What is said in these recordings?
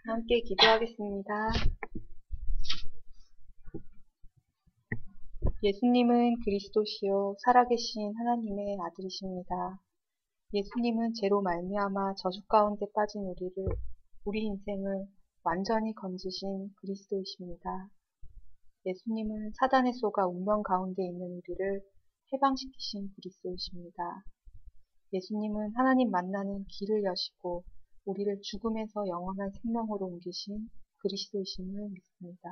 함께 기도하겠습니다. 예수님은 그리스도시요 살아계신 하나님의 아들이십니다. 예수님은 죄로 말미암아 저주 가운데 빠진 우리 인생을 완전히 건지신 그리스도이십니다. 예수님은 사단의 소가 운명 가운데 있는 우리를 해방시키신 그리스도이십니다. 예수님은 하나님 만나는 길을 여시고 우리를 죽음에서 영원한 생명으로 옮기신 그리스도이심을 믿습니다.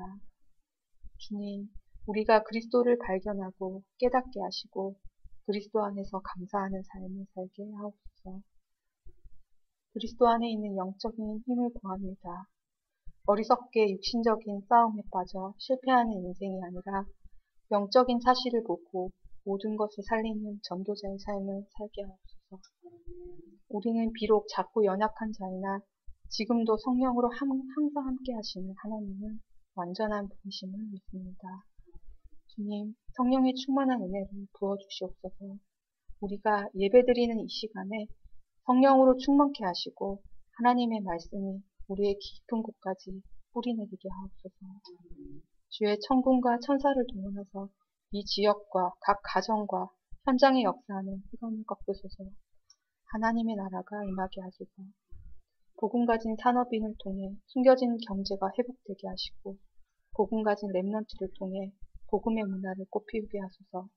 주님, 우리가 그리스도를 발견하고 깨닫게 하시고 그리스도 안에서 감사하는 삶을 살게 하옵소서. 그리스도 안에 있는 영적인 힘을 구합니다. 어리석게 육신적인 싸움에 빠져 실패하는 인생이 아니라 영적인 사실을 보고 모든 것을 살리는 전도자의 삶을 살게 하옵소서. 우리는 비록 작고 연약한 자이나 지금도 성령으로 항상 함께 하시는 하나님은 완전한 분이심을 믿습니다. 주님, 성령의 충만한 은혜를 부어주시옵소서. 우리가 예배드리는 이 시간에 성령으로 충만케 하시고 하나님의 말씀이 우리의 깊은 곳까지 뿌리내리게 하옵소서. 주의 천군과 천사를 동원해서 이 지역과 각 가정과 현장에 역사하는 흑암을 꺾으소서. 하나님의 나라가 임하게 하소서. 복음 가진 산업인을 통해 숨겨진 경제가 회복되게 하시고 복음 가진 렘넌트를 통해 복음의 문화를 꽃피우게 하소서.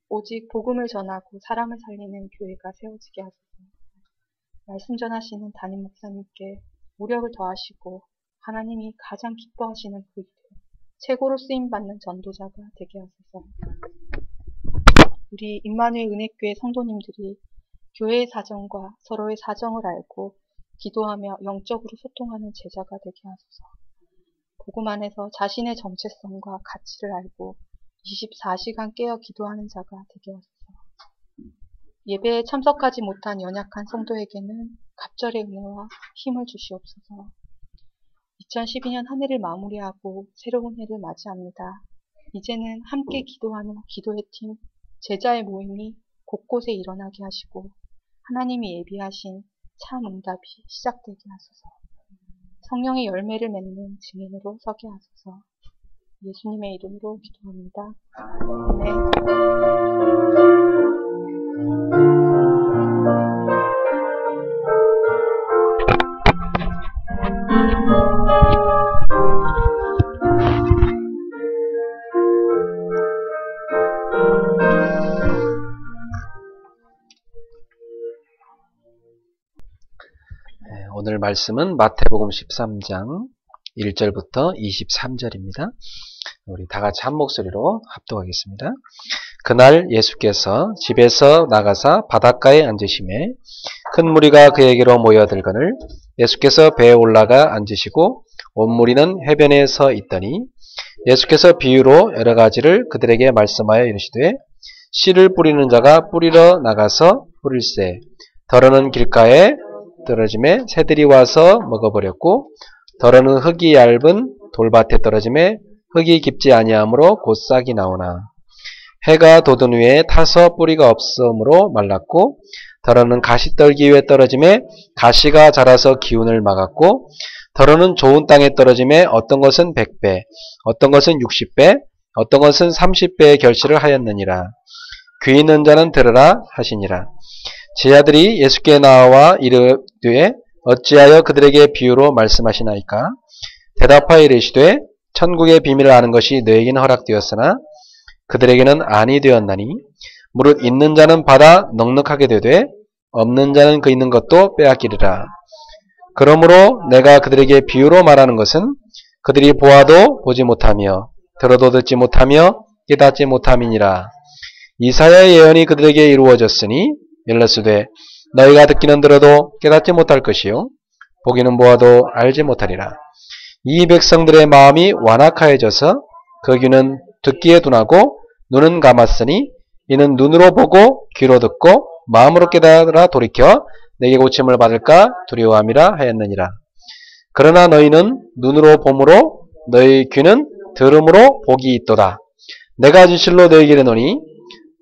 오직 복음을 전하고 사람을 살리는 교회가 세워지게 하소서. 말씀 전하시는 담임 목사님께 무력을 더하시고 하나님이 가장 기뻐하시는 그 일에 최고로 쓰임받는 전도자가 되게 하소서. 우리 임마누엘 은혜교회 성도님들이 교회의 사정과 서로의 사정을 알고 기도하며 영적으로 소통하는 제자가 되게 하소서. 복음 안에서 자신의 정체성과 가치를 알고 24시간 깨어 기도하는 자가 되게 하소서. 예배에 참석하지 못한 연약한 성도에게는 갑절의 은혜와 힘을 주시옵소서. 2012년 한 해를 마무리하고 새로운 해를 맞이합니다. 이제는 함께 기도하는 기도의 팀, 제자의 모임이 곳곳에 일어나게 하시고 하나님이 예비하신 참 응답이 시작되게 하소서. 성령의 열매를 맺는 증인으로 서게 하소서. 예수님의 이름으로 기도합니다. 오늘 말씀은 마태복음 13장 1절부터 23절입니다. 우리 다 같이 한 목소리로 합독하겠습니다. 그날 예수께서 집에서 나가사 바닷가에 앉으시매 큰 무리가 그에게로 모여들거늘 예수께서 배에 올라가 앉으시고 온 무리는 해변에 서 있더니 예수께서 비유로 여러 가지를 그들에게 말씀하여 이르시되 씨를 뿌리는 자가 뿌리러 나가서 뿌릴새 더러는 길가에 떨어짐에 새들이 와서 먹어버렸고 더러는 흙이 얇은 돌밭에 떨어짐에 흙이 깊지 아니하므로 곧 싹이 나오나 해가 돋은 후에 타서 뿌리가 없으므로 말랐고 더러는 가시떨기 위에 떨어짐에 가시가 자라서 기운을 막았고 더러는 좋은 땅에 떨어짐에 어떤 것은 100배 어떤 것은 60배 어떤 것은 30배의 결실을 하였느니라. 귀 있는 자는 들으라 하시니라. 제자들이 예수께 나와 이르되 어찌하여 그들에게 비유로 말씀하시나이까? 대답하여 이르시되 천국의 비밀을 아는 것이 너에게는 허락되었으나 그들에게는 아니 되었나니 무릇 있는 자는 받아 넉넉하게 되되 없는 자는 그 있는 것도 빼앗기리라. 그러므로 내가 그들에게 비유로 말하는 것은 그들이 보아도 보지 못하며 들어도 듣지 못하며 깨닫지 못함이니라. 이사야의 예언이 그들에게 이루어졌으니 일러스되 너희가 듣기는 들어도 깨닫지 못할 것이요 보기는 보아도 알지 못하리라. 이 백성들의 마음이 완악하여져서 그 귀는 듣기에 둔하고 눈은 감았으니 이는 눈으로 보고 귀로 듣고 마음으로 깨달아 돌이켜 내게 고침을 받을까 두려워함이라 하였느니라. 그러나 너희는 눈으로 봄으로 너희 귀는 들음으로 복이 있도다. 내가 진실로 너희에게 이르노니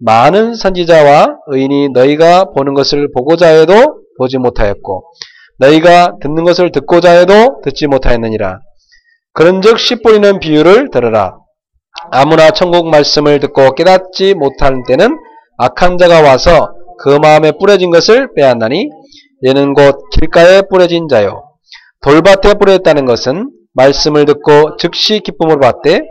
많은 선지자와 의인이 너희가 보는 것을 보고자 해도 보지 못하였고 너희가 듣는 것을 듣고자 해도 듣지 못하였느니라. 그런즉 씨 뿌리는 비유를 들으라. 아무나 천국 말씀을 듣고 깨닫지 못할 때는 악한 자가 와서 그 마음에 뿌려진 것을 빼앗나니 얘는 곧 길가에 뿌려진 자요. 돌밭에 뿌렸다는 것은 말씀을 듣고 즉시 기쁨을 받되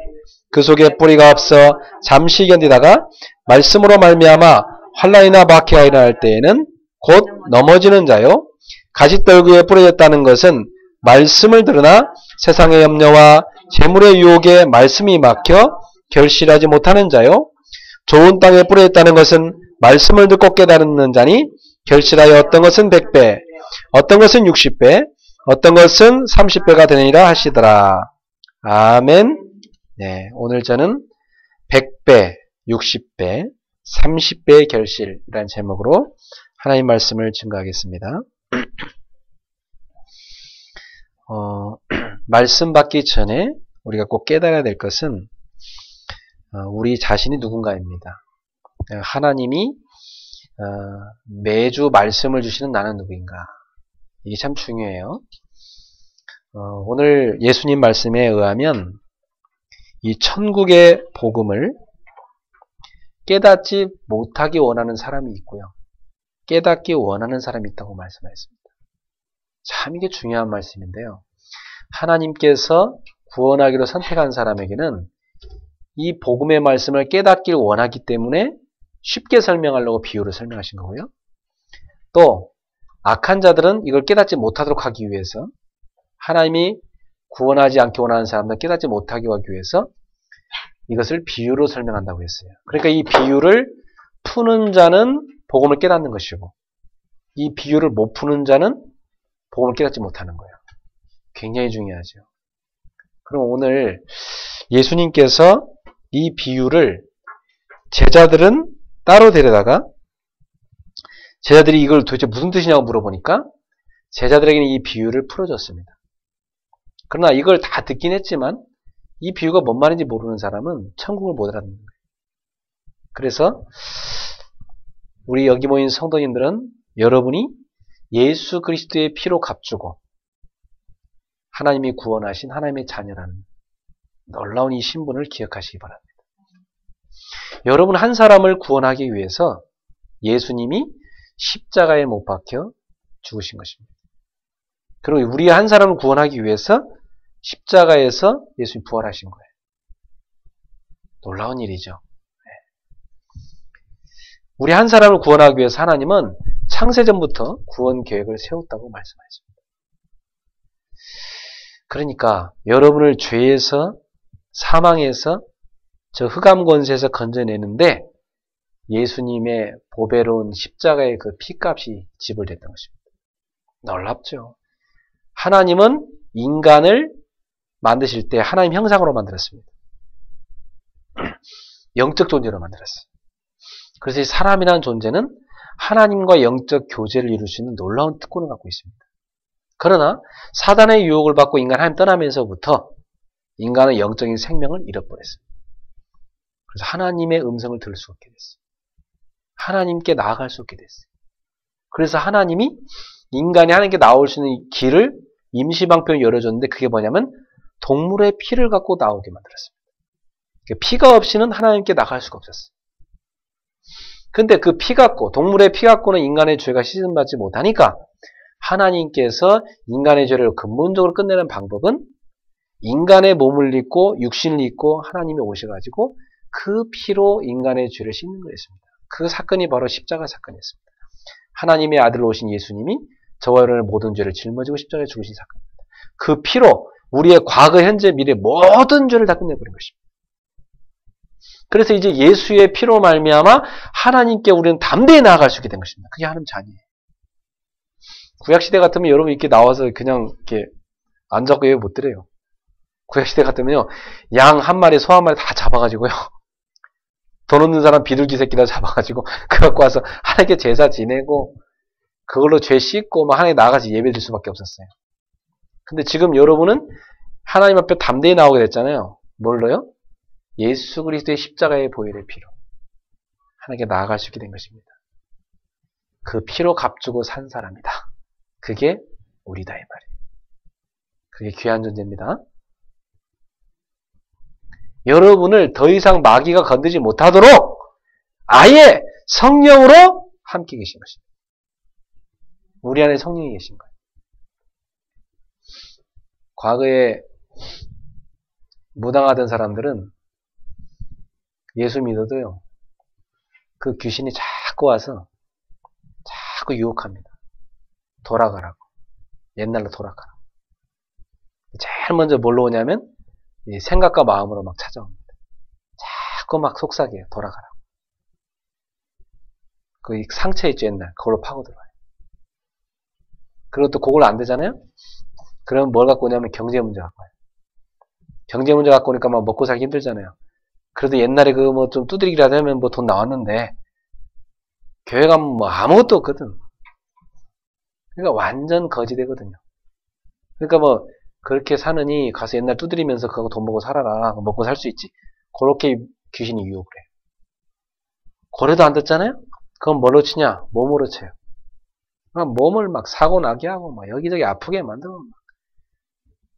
그 속에 뿌리가 없어 잠시 견디다가 말씀으로 말미암아 환난이나 박해가 일어날 때에는 곧 넘어지는 자요. 가시떨기에 뿌려졌다는 것은 말씀을 들으나 세상의 염려와 재물의 유혹에 말씀이 막혀 결실하지 못하는 자요. 좋은 땅에 뿌려졌다는 것은 말씀을 듣고 깨달는 자니 결실하여 어떤 것은 100배, 어떤 것은 60배, 어떤 것은 30배가 되느니라 하시더라. 아멘. 네, 오늘 저는 100배, 60배, 30배의 결실이라는 제목으로 하나님 말씀을 증거하겠습니다. 말씀 받기 전에 우리가 꼭 깨달아야 될 것은 우리 자신이 누군가입니다. 하나님이 매주 말씀을 주시는 나는 누구인가. 이게 참 중요해요. 오늘 예수님 말씀에 의하면 이 천국의 복음을 깨닫지 못하기 원하는 사람이 있고요. 깨닫기 원하는 사람이 있다고 말씀하셨습니다. 참 이게 중요한 말씀인데요. 하나님께서 구원하기로 선택한 사람에게는 이 복음의 말씀을 깨닫길 원하기 때문에 쉽게 설명하려고 비유를 설명하신 거고요. 또 악한 자들은 이걸 깨닫지 못하도록 하기 위해서 하나님이 구원하지 않기 원하는 사람들 깨닫지 못하게 하기 위해서 이것을 비유로 설명한다고 했어요. 그러니까 이 비유를 푸는 자는 복음을 깨닫는 것이고 이 비유를 못 푸는 자는 복음을 깨닫지 못하는 거예요. 굉장히 중요하죠. 그럼 오늘 예수님께서 이 비유를 제자들은 따로 데려다가 제자들이 이걸 도대체 무슨 뜻이냐고 물어보니까 제자들에게는 이 비유를 풀어줬습니다. 그러나 이걸 다 듣긴 했지만 이 비유가 뭔 말인지 모르는 사람은 천국을 못 알아듣는 거예요. 그래서 우리 여기 모인 성도님들은 여러분이 예수 그리스도의 피로 값주고 하나님이 구원하신 하나님의 자녀라는 놀라운 이 신분을 기억하시기 바랍니다. 여러분 한 사람을 구원하기 위해서 예수님이 십자가에 못 박혀 죽으신 것입니다. 그리고 우리 한 사람을 구원하기 위해서 십자가에서 예수님이 부활하신 거예요. 놀라운 일이죠. 우리 한 사람을 구원하기 위해서 하나님은 창세전부터 구원 계획을 세웠다고 말씀하셨습니다. 그러니까 여러분을 죄에서 사망에서 저 흑암 권세에서 건져내는데 예수님의 보배로운 십자가의 그 피값이 지불됐던 것입니다. 놀랍죠. 하나님은 인간을 만드실 때 하나님 형상으로 만들었습니다. 영적 존재로 만들었어요. 그래서 이 사람이라는 존재는 하나님과 영적 교제를 이룰 수 있는 놀라운 특권을 갖고 있습니다. 그러나 사단의 유혹을 받고 인간 하나님 떠나면서부터 인간은 영적인 생명을 잃어버렸습니다. 그래서 하나님의 음성을 들을 수 없게 됐어요. 하나님께 나아갈 수 없게 됐어요. 그래서 하나님이 인간이 하나님께 나올 수 있는 길을 임시방편을 열어줬는데 그게 뭐냐면 동물의 피를 갖고 나오게 만들었습니다. 피가 없이는 하나님께 나갈 수가 없었어요. 근데 그 피 갖고 동물의 피 갖고는 인간의 죄가 씻음받지 못하니까 하나님께서 인간의 죄를 근본적으로 끝내는 방법은 인간의 몸을 입고 육신을 입고 하나님이 오셔가지고 그 피로 인간의 죄를 씻는 거였습니다. 그 사건이 바로 십자가 사건이었습니다. 하나님의 아들 오신 예수님이 저와 여러분의 모든 죄를 짊어지고 십자가에 죽으신 사건입니다. 그 피로 우리의 과거, 현재, 미래 모든 죄를 다 끝내버린 것입니다. 그래서 이제 예수의 피로 말미암아 하나님께 우리는 담대히 나아갈 수 있게 된 것입니다. 그게 하나님 자녀예요. 구약시대 같으면 여러분 이렇게 나와서 그냥 이렇게 앉아서 예배 못 드려요. 구약시대 같으면요, 양 한 마리, 소 한 마리 다 잡아가지고요. 돈 없는 사람 비둘기 새끼다 잡아가지고, 그 갖고 와서 하나님께 제사 지내고, 그걸로 죄 씻고, 막 하나님께 나가서 예배 드릴 수밖에 없었어요. 근데 지금 여러분은 하나님 앞에 담대히 나오게 됐잖아요. 뭘로요? 예수 그리스도의 십자가의 보혈의 피로. 하나님께 나아갈 수 있게 된 것입니다. 그 피로 값주고 산 사람이다. 그게 우리다 이 말이에요. 그게 귀한 존재입니다. 여러분을 더 이상 마귀가 건드리지 못하도록 아예 성령으로 함께 계신 것입니다. 우리 안에 성령이 계신 거예요. 과거에 무당하던 사람들은 예수 믿어도요, 그 귀신이 자꾸 와서 자꾸 유혹합니다. 돌아가라고. 옛날로 돌아가라고. 제일 먼저 뭘로 오냐면 이 생각과 마음으로 막 찾아옵니다. 자꾸 막 속삭여요. 돌아가라고. 그 상처 있죠, 옛날. 그걸로 파고 들어와요. 그리고 또 그걸 안 되잖아요? 그러면 뭘 갖고 오냐면 경제 문제 갖고 와요. 경제 문제 갖고 오니까 막 먹고 살기 힘들잖아요. 그래도 옛날에 그 뭐 좀 두드리기라도 하면 뭐 돈 나왔는데 교회 가면 뭐 아무것도 없거든. 그러니까 완전 거지되거든요. 그러니까 뭐 그렇게 사느니 가서 옛날 두드리면서 그거 돈 먹고 살아라. 먹고 살 수 있지. 그렇게 귀신이 유혹을 해요. 그래도 안 듣잖아요? 그건 뭘로 치냐? 몸으로 쳐요. 몸을 막 사고 나게 하고 막 여기저기 아프게 만들고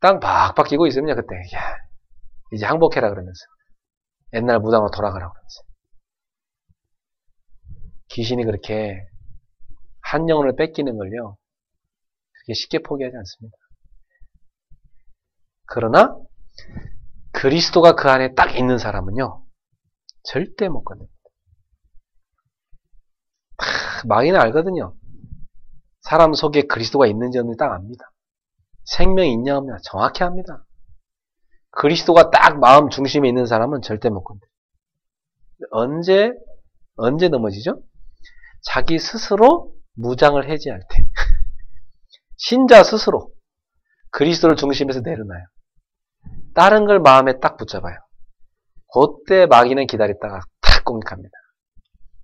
땅 박박 끼고 있으면 그때 야, 이제 항복해라 그러면서 옛날 무당으로 돌아가라고 그러면서 귀신이 그렇게 한 영혼을 뺏기는 걸요 그렇게 쉽게 포기하지 않습니다. 그러나 그리스도가 그 안에 딱 있는 사람은요 절대 못 건듭니다. 마귀는 알거든요. 사람 속에 그리스도가 있는지 없는지 딱 압니다. 생명이 있냐 없냐 정확히 압니다. 그리스도가 딱 마음 중심에 있는 사람은 절대 못 건드려요. 언제 넘어지죠? 자기 스스로 무장을 해제할 때. 신자 스스로 그리스도를 중심에서 내려놔요. 다른 걸 마음에 딱 붙잡아요. 그때 마귀는 기다렸다가 탁 공격합니다.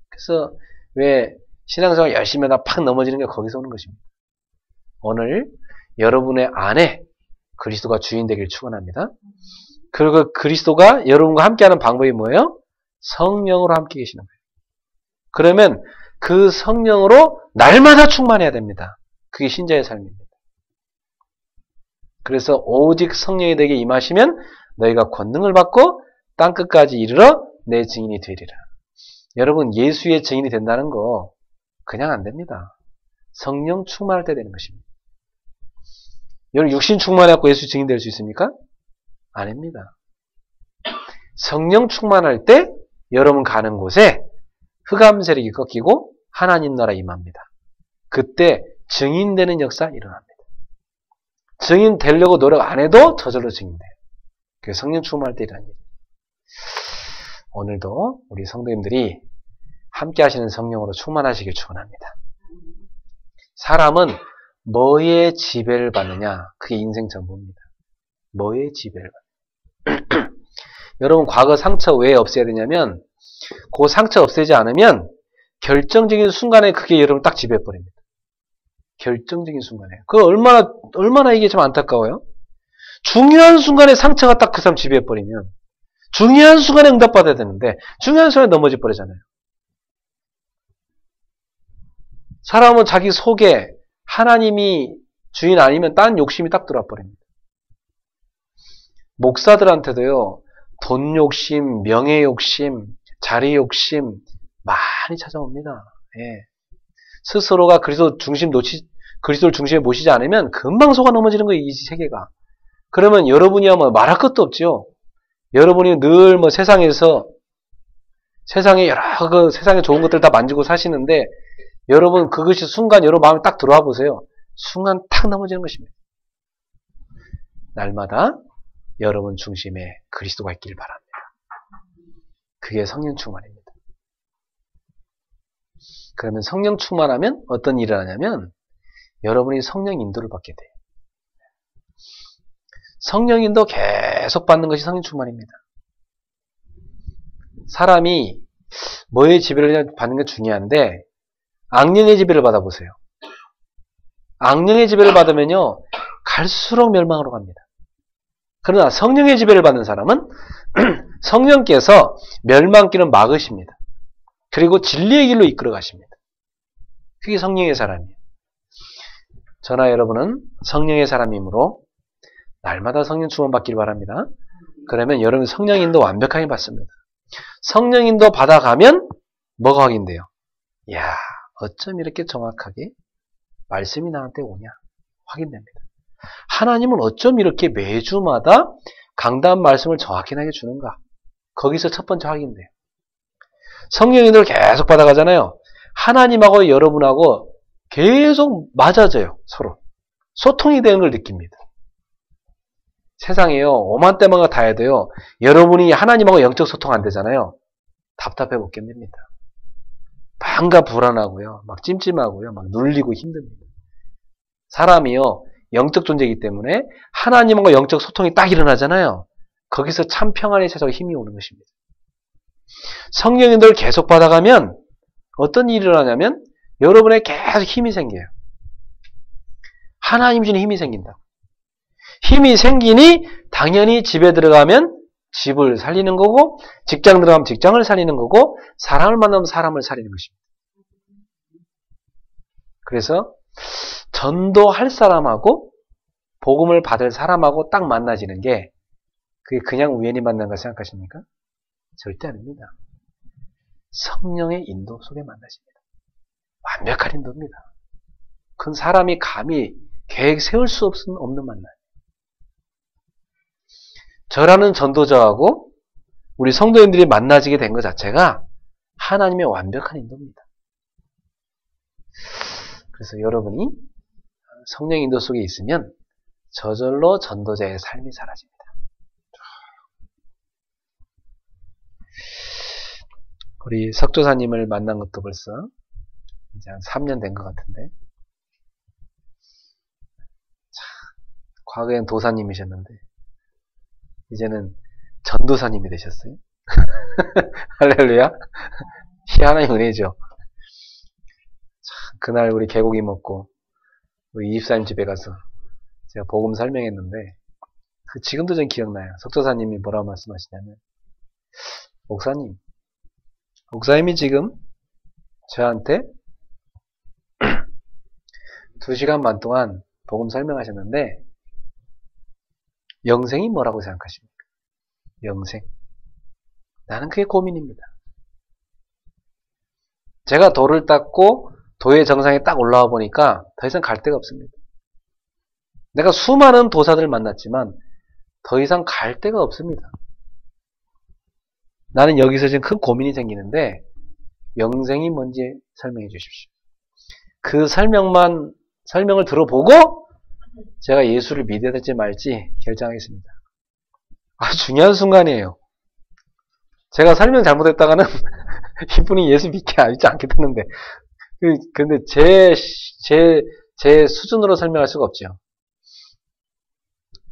그래서 왜 신앙생활 열심히 하다 팍 넘어지는 게 거기서 오는 것입니다. 오늘 여러분의 안에 그리스도가 주인 되길 축원합니다. 그리고 그리스도가 여러분과 함께하는 방법이 뭐예요? 성령으로 함께 계시는 거예요. 그러면 그 성령으로 날마다 충만해야 됩니다. 그게 신자의 삶입니다. 그래서 오직 성령이 내게 임하시면 너희가 권능을 받고 땅끝까지 이르러 내 증인이 되리라. 여러분 예수의 증인이 된다는 거 그냥 안 됩니다. 성령 충만할 때 되는 것입니다. 여러분 육신 충만해갖고 예수 증인 될 수 있습니까? 아닙니다. 성령 충만할 때 여러분 가는 곳에 흑암 세력이 꺾이고 하나님 나라 임합니다. 그때 증인되는 역사 일어납니다. 증인 되려고 노력 안 해도 저절로 증인돼요. 그게 성령 충만할 때 일어나는 일이에요. 오늘도 우리 성도님들이 함께 하시는 성령으로 충만하시길 축원합니다. 사람은 뭐에 지배를 받느냐? 그게 인생 전부입니다. 뭐에 지배를 받느냐? 여러분 과거 상처 왜 없애야 되냐면 그 상처 없애지 않으면 결정적인 순간에 그게 여러분 딱 지배해버립니다. 결정적인 순간에. 그 얼마나 이게 참 안타까워요? 중요한 순간에 상처가 딱 그 사람 지배해버리면 중요한 순간에 응답받아야 되는데 중요한 순간에 넘어져 버리잖아요. 사람은 자기 속에 하나님이 주인 아니면 딴 욕심이 딱 들어와 버립니다. 목사들한테도요. 돈 욕심, 명예 욕심, 자리 욕심 많이 찾아옵니다. 예. 스스로가 그리스도를 중심에 모시지 않으면 금방 속아 넘어지는 거예요. 이 세계가. 그러면 여러분이야 뭐 말할 것도 없죠. 여러분이 늘 뭐 세상에서 세상에 여러 세상에 좋은 것들 다 만지고 사시는데 여러분 그것이 순간 여러분 마음에 딱 들어와 보세요. 순간 탁 넘어지는 것입니다. 날마다 여러분 중심에 그리스도가 있길 바랍니다. 그게 성령 충만입니다. 그러면 성령 충만하면 어떤 일을 하냐면 여러분이 성령 인도를 받게 돼요. 성령 인도 계속 받는 것이 성령 충만입니다. 사람이 뭐의 지배를 받는 게 중요한데 악령의 지배를 받아보세요. 악령의 지배를 받으면요 갈수록 멸망으로 갑니다. 그러나 성령의 지배를 받는 사람은 성령께서 멸망길을 막으십니다. 그리고 진리의 길로 이끌어 가십니다. 그게 성령의 사람이에요. 저나 여러분은 성령의 사람이므로 날마다 성령 충만받기를 바랍니다. 그러면 여러분 성령인도 완벽하게 받습니다. 성령인도 받아가면 뭐가 확인돼요? 이야, 어쩜 이렇게 정확하게 말씀이 나한테 오냐? 확인됩니다. 하나님은 어쩜 이렇게 매주마다 강단 말씀을 정확하게 주는가? 거기서 첫 번째 확인돼요. 성령인도를 계속 받아가잖아요. 하나님하고 여러분하고 계속 맞아져요. 서로. 소통이 되는 걸 느낍니다. 세상에요. 오만 때마다 다 해도요. 여러분이 하나님하고 영적 소통 안 되잖아요. 답답해 못 견딥니다. 뭔가 불안하고요. 막 찜찜하고요. 막 눌리고 힘듭니다. 사람이요. 영적 존재이기 때문에 하나님하고 영적 소통이 딱 일어나잖아요. 거기서 참 평안이 찾아오고 힘이 오는 것입니다. 성령인도를 계속 받아가면 어떤 일이 일어나냐면 여러분에 계속 힘이 생겨요. 하나님 주는 힘이 생긴다. 힘이 생기니 당연히 집에 들어가면 집을 살리는 거고 직장 들어가면 직장을 살리는 거고 사람을 만나면 사람을 살리는 것입니다. 그래서 전도할 사람하고 복음을 받을 사람하고 딱 만나지는 게 그게 그냥 우연히 만난 거 생각하십니까? 절대 아닙니다. 성령의 인도 속에 만나집니다. 완벽한 인도입니다. 그건 사람이 감히 계획 세울 수 없는 만남. 저라는 전도자하고 우리 성도인들이 만나지게 된 것 자체가 하나님의 완벽한 인도입니다. 그래서 여러분이 성령 인도 속에 있으면 저절로 전도자의 삶이 사라집니다. 우리 석조사님을 만난 것도 벌써 이제 한 3년 된 것 같은데, 과거엔 도사님이셨는데 이제는 전도사님이 되셨어요. 할렐루야. 하나님의 은혜죠. 그날 우리 개고기 먹고 우리 이집사님 집에 가서 제가 복음 설명했는데 지금도 전 기억나요. 석조사님이 뭐라고 말씀하시냐면, 목사님이 지금 저한테 2시간 반 동안 복음 설명하셨는데 영생이 뭐라고 생각하십니까? 영생. 나는 그게 고민입니다. 제가 도를 닦고 도의 정상에 딱 올라와 보니까 더 이상 갈 데가 없습니다. 내가 수많은 도사들을 만났지만 더 이상 갈 데가 없습니다. 나는 여기서 지금 큰 고민이 생기는데 영생이 뭔지 설명해 주십시오. 그 설명을 들어보고 제가 예수를 믿어야 될지 말지 결정하겠습니다. 아주 중요한 순간이에요. 제가 설명 잘못했다가는 이분이 예수 믿지 않겠다는데, 근데 제 수준으로 설명할 수가 없죠.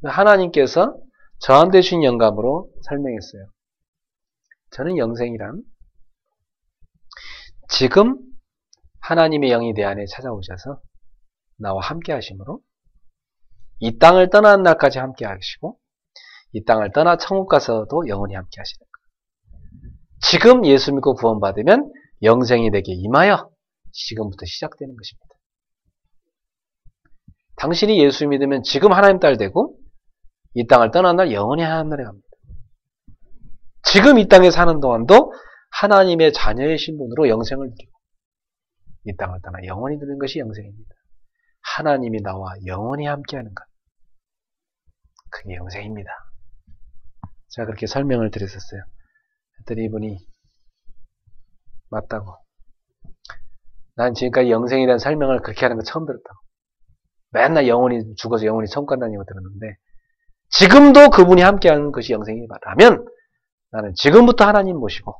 하나님께서 저한테 주신 영감으로 설명했어요. 저는 영생이란 지금 하나님의 영이 내 안에 찾아오셔서 나와 함께 하심으로 이 땅을 떠나는 날까지 함께 하시고 이 땅을 떠나 천국 가서도 영원히 함께 하시는 거예요. 지금 예수 믿고 구원받으면 영생이 내게 임하여 지금부터 시작되는 것입니다. 당신이 예수 믿으면 지금 하나님 딸 되고 이 땅을 떠난 날 영원히 하늘에 갑니다. 지금 이 땅에 사는 동안도 하나님의 자녀의 신분으로 영생을 누리고 이 땅을 떠나 영원히 누리는 것이 영생입니다. 하나님이 나와 영원히 함께하는 것. 그게 영생입니다. 제가 그렇게 설명을 드렸었어요. 그랬더니 이분이 맞다고. 난 지금까지 영생에 대한 설명을 그렇게 하는 거 처음 들었다고. 맨날 영원히 죽어서 영원히 천국 간다는 거 들었는데 지금도 그분이 함께하는 것이 영생이라면 나는 지금부터 하나님 모시고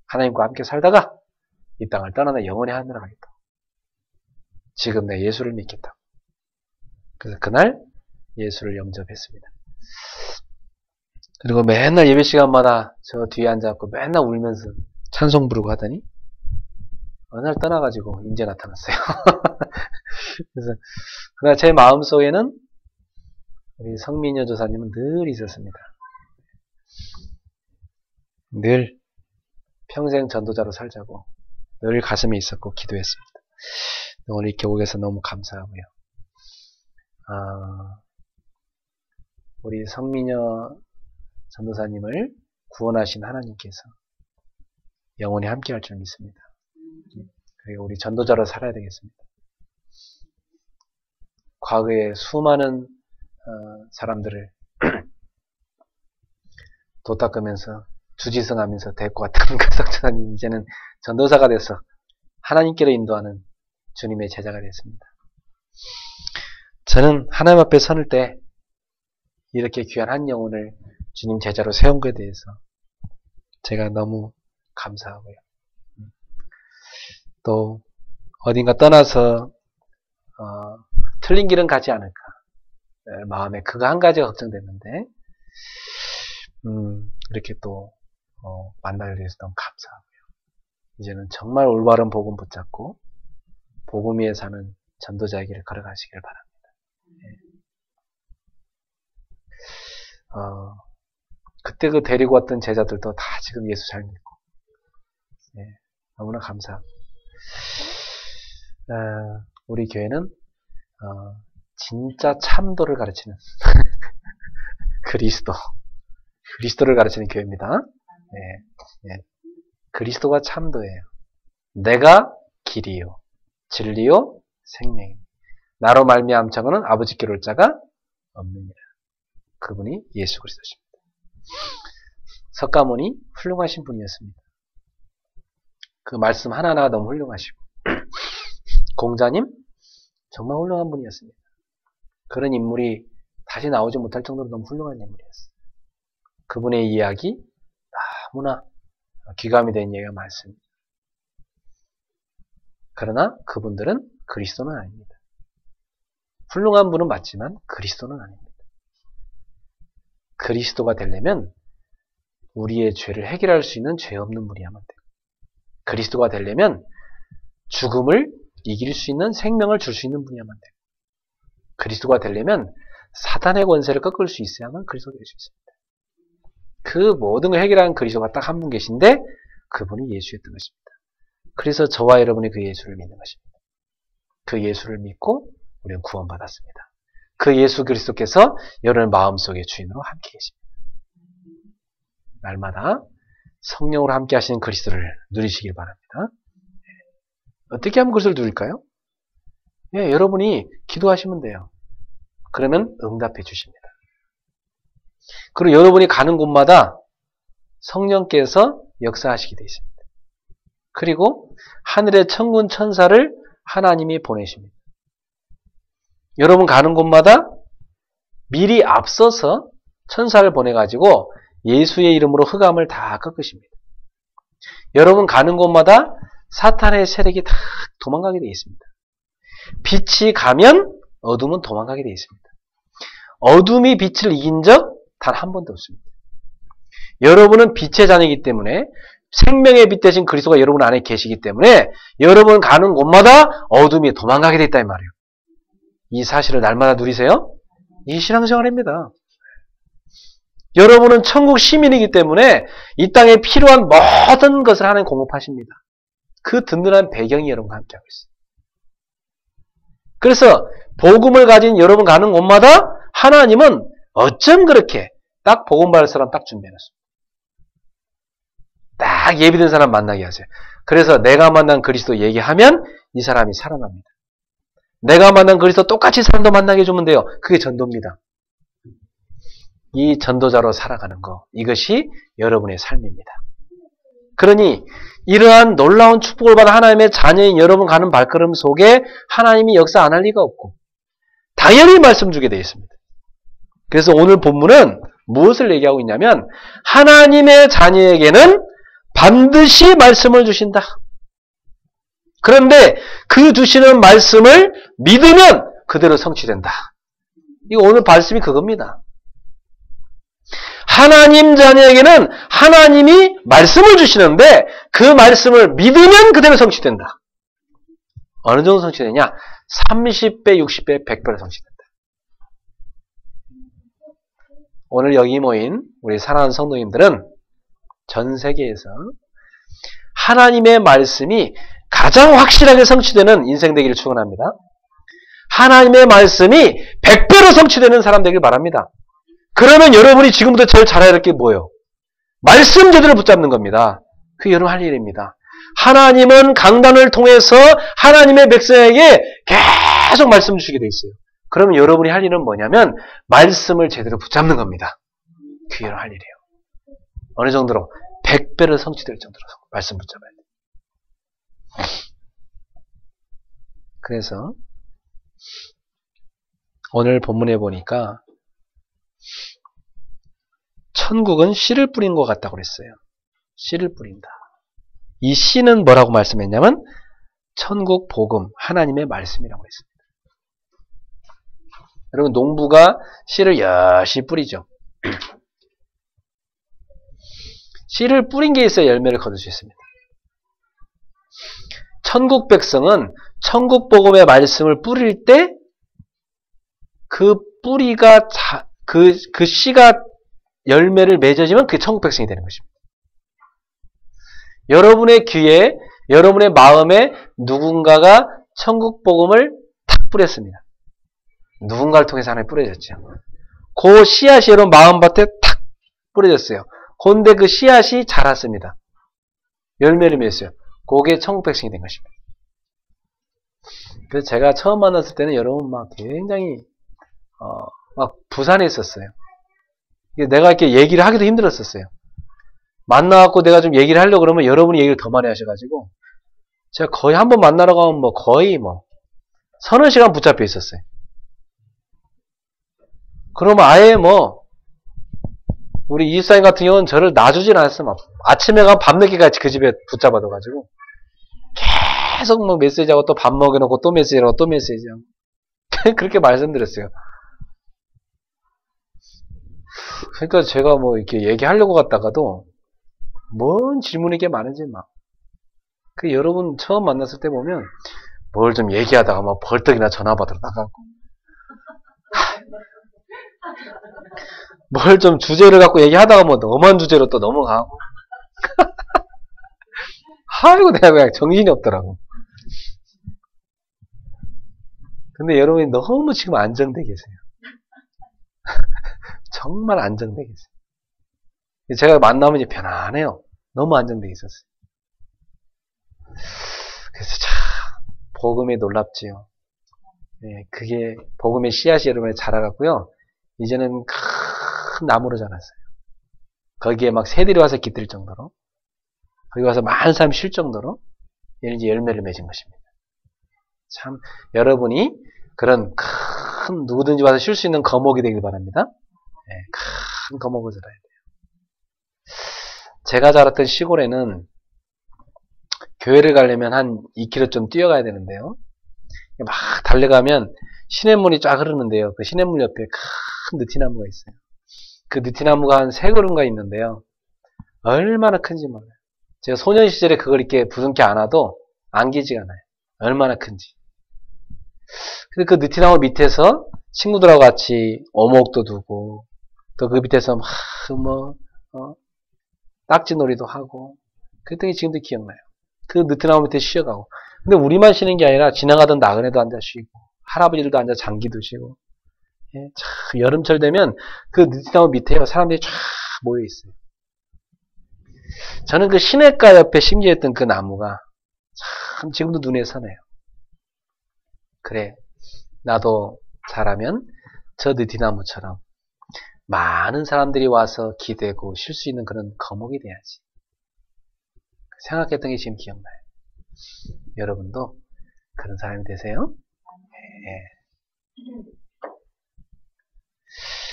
하나님과 함께 살다가 이 땅을 떠나다 영원히 하늘에 가겠다. 지금 내 예수를 믿겠다. 그래서 그날 예수를 영접했습니다. 그리고 맨날 예배 시간마다 저 뒤에 앉아갖고 맨날 울면서 찬송 부르고 하더니 어느 날 떠나가지고 이제 나타났어요. 그래서 그날 제 마음속에는 우리 성민여 조사님은 늘 있었습니다. 늘 평생 전도자로 살자고 늘 가슴에 있었고 기도했습니다. 오늘 이렇게 오게 해서 너무 감사하고요. 우리 성민여 전도사님을 구원하신 하나님께서 영원히 함께 할 줄 믿습니다. 그리고 우리 전도자로 살아야 되겠습니다. 과거에 수많은 사람들을 도 닦으면서 주지성하면서 데리고 왔던 그 석전사님 이제는 전도사가 돼서 하나님께로 인도하는 주님의 제자가 됐습니다. 저는 하나님 앞에 서는 때 이렇게 귀한 한 영혼을 주님 제자로 세운 것에 대해서 제가 너무 감사하고요. 또 어딘가 떠나서 틀린 길은 가지 않을까 마음에 그거 한 가지가 걱정됐는데 이렇게 또 만나게 돼서 너무 감사하고요. 이제는 정말 올바른 복음 붙잡고 복음 위에 사는 전도자의 길을 걸어가시길 바랍니다. 그때 그 데리고 왔던 제자들도 다 지금 예수 잘 믿고 너무나 감사합니다. 우리 교회는 진짜 참도를 가르치는 그리스도를 가르치는 교회입니다. 그리스도가 참도예요. 내가 길이요 진리요 생명이요 나로 말미암 자고는 아버지께로 올 자가 없느니라. 그분이 예수 그리스도십니다. 석가모니 훌륭하신 분이었습니다. 그 말씀 하나하나가 너무 훌륭하시고 공자님 정말 훌륭한 분이었습니다. 그런 인물이 다시 나오지 못할 정도로 너무 훌륭한 인물이었어요. 그분의 이야기 너무나 귀감이 된 이야기가 많습니다. 그러나 그분들은 그리스도는 아닙니다. 훌륭한 분은 맞지만 그리스도는 아닙니다. 그리스도가 되려면 우리의 죄를 해결할 수 있는 죄 없는 분이야만 돼요. 그리스도가 되려면 죽음을 이길 수 있는 생명을 줄 수 있는 분이야만 돼요. 그리스도가 되려면 사탄의 권세를 꺾을 수 있어야만 그리스도가 될 수 있습니다. 그 모든 걸 해결하는 그리스도가 딱 한 분 계신데 그분이 예수였던 것입니다. 그래서 저와 여러분이 그 예수를 믿는 것입니다. 그 예수를 믿고 우리는 구원받았습니다. 그 예수 그리스도께서 여러분 마음속의 주인으로 함께 계십니다. 날마다 성령으로 함께 하시는 그리스도를 누리시길 바랍니다. 어떻게 하면 그리스도를 누릴까요? 여러분이 기도하시면 돼요. 그러면 응답해 주십니다. 그리고 여러분이 가는 곳마다 성령께서 역사하시게 되어 있습니다. 그리고 하늘의 천군 천사를 하나님이 보내십니다. 여러분 가는 곳마다 미리 앞서서 천사를 보내가지고 예수의 이름으로 흑암을 다 꺾으십니다. 여러분 가는 곳마다 사탄의 세력이 다 도망가게 되어 있습니다. 빛이 가면 어둠은 도망가게 되어 있습니다. 어둠이 빛을 이긴 적 단 한 번도 없습니다. 여러분은 빛의 자녀이기 때문에 생명의 빛 대신 그리스도가 여러분 안에 계시기 때문에 여러분 가는 곳마다 어둠이 도망가게 되어 있다 이 말이에요. 이 사실을 날마다 누리세요? 이 신앙생활입니다. 여러분은 천국 시민이기 때문에 이 땅에 필요한 모든 것을 하나님 공급하십니다. 그 든든한 배경이 여러분과 함께하고 있어요. 그래서 복음을 가진 여러분 가는 곳마다 하나님은 어쩜 그렇게 딱 복음 받을 사람 딱 준비해놨습니다. 딱 예비된 사람 만나게 하세요. 그래서 내가 만난 그리스도 얘기하면 이 사람이 살아납니다. 내가 만난 그리스도 똑같이 사람도 만나게 해주면 돼요. 그게 전도입니다. 이 전도자로 살아가는 거, 이것이 여러분의 삶입니다. 그러니 이러한 놀라운 축복을 받은 하나님의 자녀인 여러분 가는 발걸음 속에 하나님이 역사 안 할 리가 없고 당연히 말씀 주게 되어 있습니다. 그래서 오늘 본문은 무엇을 얘기하고 있냐면 하나님의 자녀에게는 반드시 말씀을 주신다. 그런데 그 주시는 말씀을 믿으면 그대로 성취된다. 이거 오늘 말씀이 그겁니다. 하나님 자녀에게는 하나님이 말씀을 주시는데 그 말씀을 믿으면 그대로 성취된다. 어느 정도 성취되냐? 30배, 60배, 100배로 성취된다. 오늘 여기 모인 우리 사랑하는 성도님들은 전 세계에서 하나님의 말씀이 가장 확실하게 성취되는 인생 되기를 축원합니다. 하나님의 말씀이 100배로 성취되는 사람 되길 바랍니다. 그러면 여러분이 지금부터 제일 잘해야 될 게 뭐예요? 말씀 제대로 붙잡는 겁니다. 그게 여러분 할 일입니다. 하나님은 강단을 통해서 하나님의 백성에게 계속 말씀을 주시게 돼 있어요. 그러면 여러분이 할 일은 뭐냐면 말씀을 제대로 붙잡는 겁니다. 그게 여러분 할 일이에요. 어느 정도로? 100배로 성취될 정도로 말씀 붙잡아야 돼요. 그래서 오늘 본문에 보니까 천국은 씨를 뿌린 것 같다고 그랬어요. 씨를 뿌린다. 이 씨는 뭐라고 말씀했냐면 천국 복음, 하나님의 말씀이라고 했습니다. 여러분 농부가 씨를 열심히 뿌리죠. 씨를 뿌린 게 있어야 열매를 거둘 수 있습니다. 천국 백성은 천국 복음의 말씀을 뿌릴 때 그 뿌리가 그 씨가 열매를 맺어지면 그게 천국 백성이 되는 것입니다. 여러분의 귀에, 여러분의 마음에 누군가가 천국 복음을 탁 뿌렸습니다. 누군가를 통해서 하나님 뿌려졌죠. 그 씨앗이 여러분 마음밭에 탁 뿌려졌어요. 그런데 그 씨앗이 자랐습니다. 열매를 맺었어요. 그게 천국 백성이 된 것입니다. 그래서 제가 처음 만났을 때는 여러분 막 굉장히 막 부산에 있었어요. 내가 이렇게 얘기를 하기도 힘들었었어요. 만나갖고 내가 좀 얘기를 하려고 그러면 여러분이 얘기를 더 많이 하셔가지고 제가 거의 한 번 만나러 가면 거의 서너 시간 붙잡혀 있었어요. 그러면 아예 우리 이집사님 같은 경우는 저를 놔주질 않았어요. 아침에 가면 밤늦게까지 그 집에 붙잡아둬가지고 계속 메시지하고 또 밥 먹여놓고 또 메시지하고 또 메시지하고 그렇게 말씀드렸어요. 그러니까 제가 이렇게 얘기하려고 갔다가도 뭔 질문이 이게 많은지 그 여러분 처음 만났을 때 보면 뭘 좀 얘기하다가 벌떡이나 전화 받으러 나가고 뭘 좀 주제를 갖고 얘기하다가 너무한 주제로 또 넘어가고 아이고 내가 그냥 정신이 없더라고. 근데 여러분이 너무 지금 안정돼 계세요. 정말 안정돼 계세요. 제가 만나면 이제 편안해요. 너무 안정돼 있었어요. 그래서 참 복음이 놀랍지요. 네, 그게 복음의 씨앗이 여러분에 자라갔고요. 이제는 큰 나무로 자랐어요. 거기에 새들이 와서 깃들 정도로, 거기 와서 많은 사람이 쉴 정도로 이제 열매를 맺은 것입니다. 참 여러분이 그런 큰 누구든지 와서 쉴 수 있는 거목이 되길 바랍니다. 네, 큰 거목을 들어야 돼요. 제가 자랐던 시골에는 교회를 가려면 한 2km 좀 뛰어가야 되는데요. 막 달려가면 시냇물이 쫙 흐르는데요. 그 시냇물 옆에 큰 느티나무가 있어요. 그 느티나무가 한 3그루인가 있는데요. 얼마나 큰지 몰라요. 제가 소년 시절에 그걸 이렇게 부둥켜 안아도 안기지가 않아요. 얼마나 큰지. 근데 그 느티나무 밑에서 친구들하고 같이 오목도 두고 또 그 밑에서 딱지놀이도 하고 그랬던 게 지금도 기억나요. 그 느티나무 밑에 쉬어가고. 근데 우리만 쉬는 게 아니라 지나가던 나그네도 앉아 쉬고 할아버지들도 앉아 장기 드시고 예, 참 여름철 되면 그 느티나무 밑에 사람들이 쫙 모여 있어요. 저는 그 시냇가 옆에 심지어있던 그 나무가 참 지금도 눈에 선해요. 그래, 나도 자라면 저 느티나무처럼 많은 사람들이 와서 기대고 쉴 수 있는 그런 거목이 돼야지. 생각했던 게 지금 기억나요. 여러분도 그런 사람이 되세요. 네.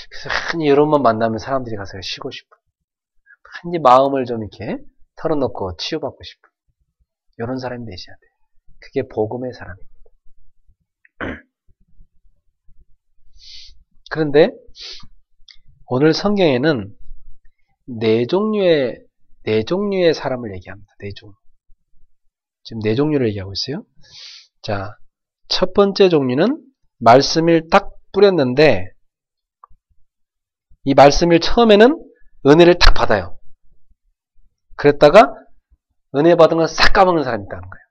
그래서 흔히 여러분만 만나면 사람들이 가서 쉬고 싶어. 흔히 마음을 좀 이렇게 털어놓고 치유받고 싶어. 이런 사람이 되셔야 돼요. 그게 복음의 사람입니다. 그런데 오늘 성경에는 네 종류의 사람을 얘기합니다. 네 종류. 지금 네 종류를 얘기하고 있어요. 자, 첫 번째 종류는 말씀을 딱 뿌렸는데 이 말씀을 처음에는 은혜를 딱 받아요. 그랬다가 은혜 받은 걸 싹 까먹는 사람이 있다는 거예요.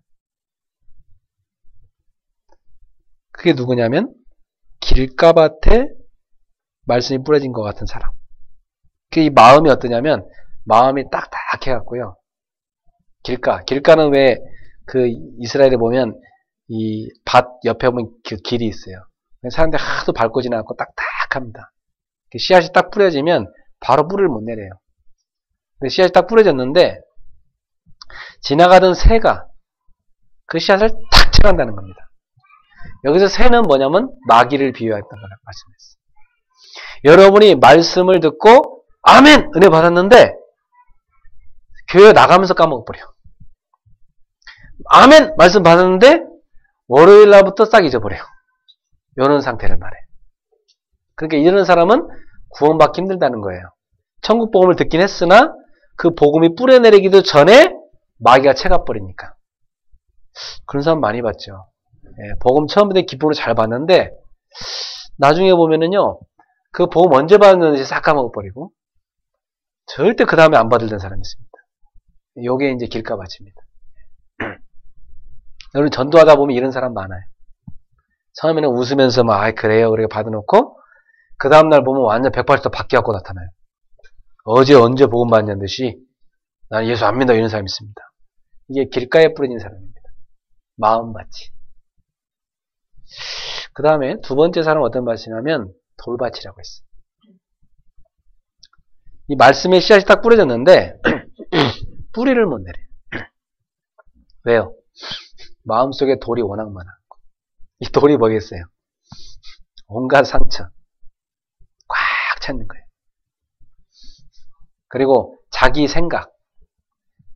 그게 누구냐면 길가밭에 말씀이 뿌려진 것 같은 사람. 이 마음이 어떠냐면 마음이 딱딱해갖고요. 길가는 왜 그 이스라엘에 보면 이 밭 옆에 보면 그 길이 있어요. 사람들이 하도 밟고 지나갖고 딱딱합니다. 씨앗이 딱 뿌려지면 바로 뿌리를 못 내려요. 근데 씨앗이 딱 뿌려졌는데 지나가던 새가 그 씨앗을 탁 쳐간다는 겁니다. 여기서 새는 뭐냐면 마귀를 비유했던 거라고 말씀했어요. 여러분이 말씀을 듣고 아멘! 은혜 받았는데 교회 나가면서 까먹어버려. 아멘! 말씀 받았는데 월요일 날부터 싹 잊어버려요. 이런 상태를 말해. 그러니까 이런 사람은 구원받기 힘들다는 거예요. 천국 복음을 듣긴 했으나 그 복음이 뿌려내리기도 전에 마귀가 채가버리니까. 그런 사람 많이 봤죠. 복음 처음부터 기쁨으로 잘 받는데 나중에 보면은요. 그 복음 언제 받았는지 싹 까먹어버리고 절대 그 다음에 안 받을 사람이 있습니다. 요게 이제 길가밭입니다. 여러분 전도하다 보면 이런 사람 많아요. 처음에는 웃으면서 막 그래요 그렇게 받아놓고 그 다음날 보면 완전 180도 바뀌어갖고 나타나요. 어제 언제 복음 받냐는 듯이 나는 예수 안 믿는다 이런 사람이 있습니다. 이게 길가에 뿌려진 사람입니다. 마음밭이. 그 다음에 두 번째 사람은 어떤 밭이냐면 돌밭이라고 했어요. 이 말씀의 씨앗이 딱 뿌려졌는데 뿌리를 못 내려요. 왜요? 마음속에 돌이 워낙 많았고 이 돌이 뭐겠어요? 온갖 상처 꽉 찼는 거예요. 그리고 자기 생각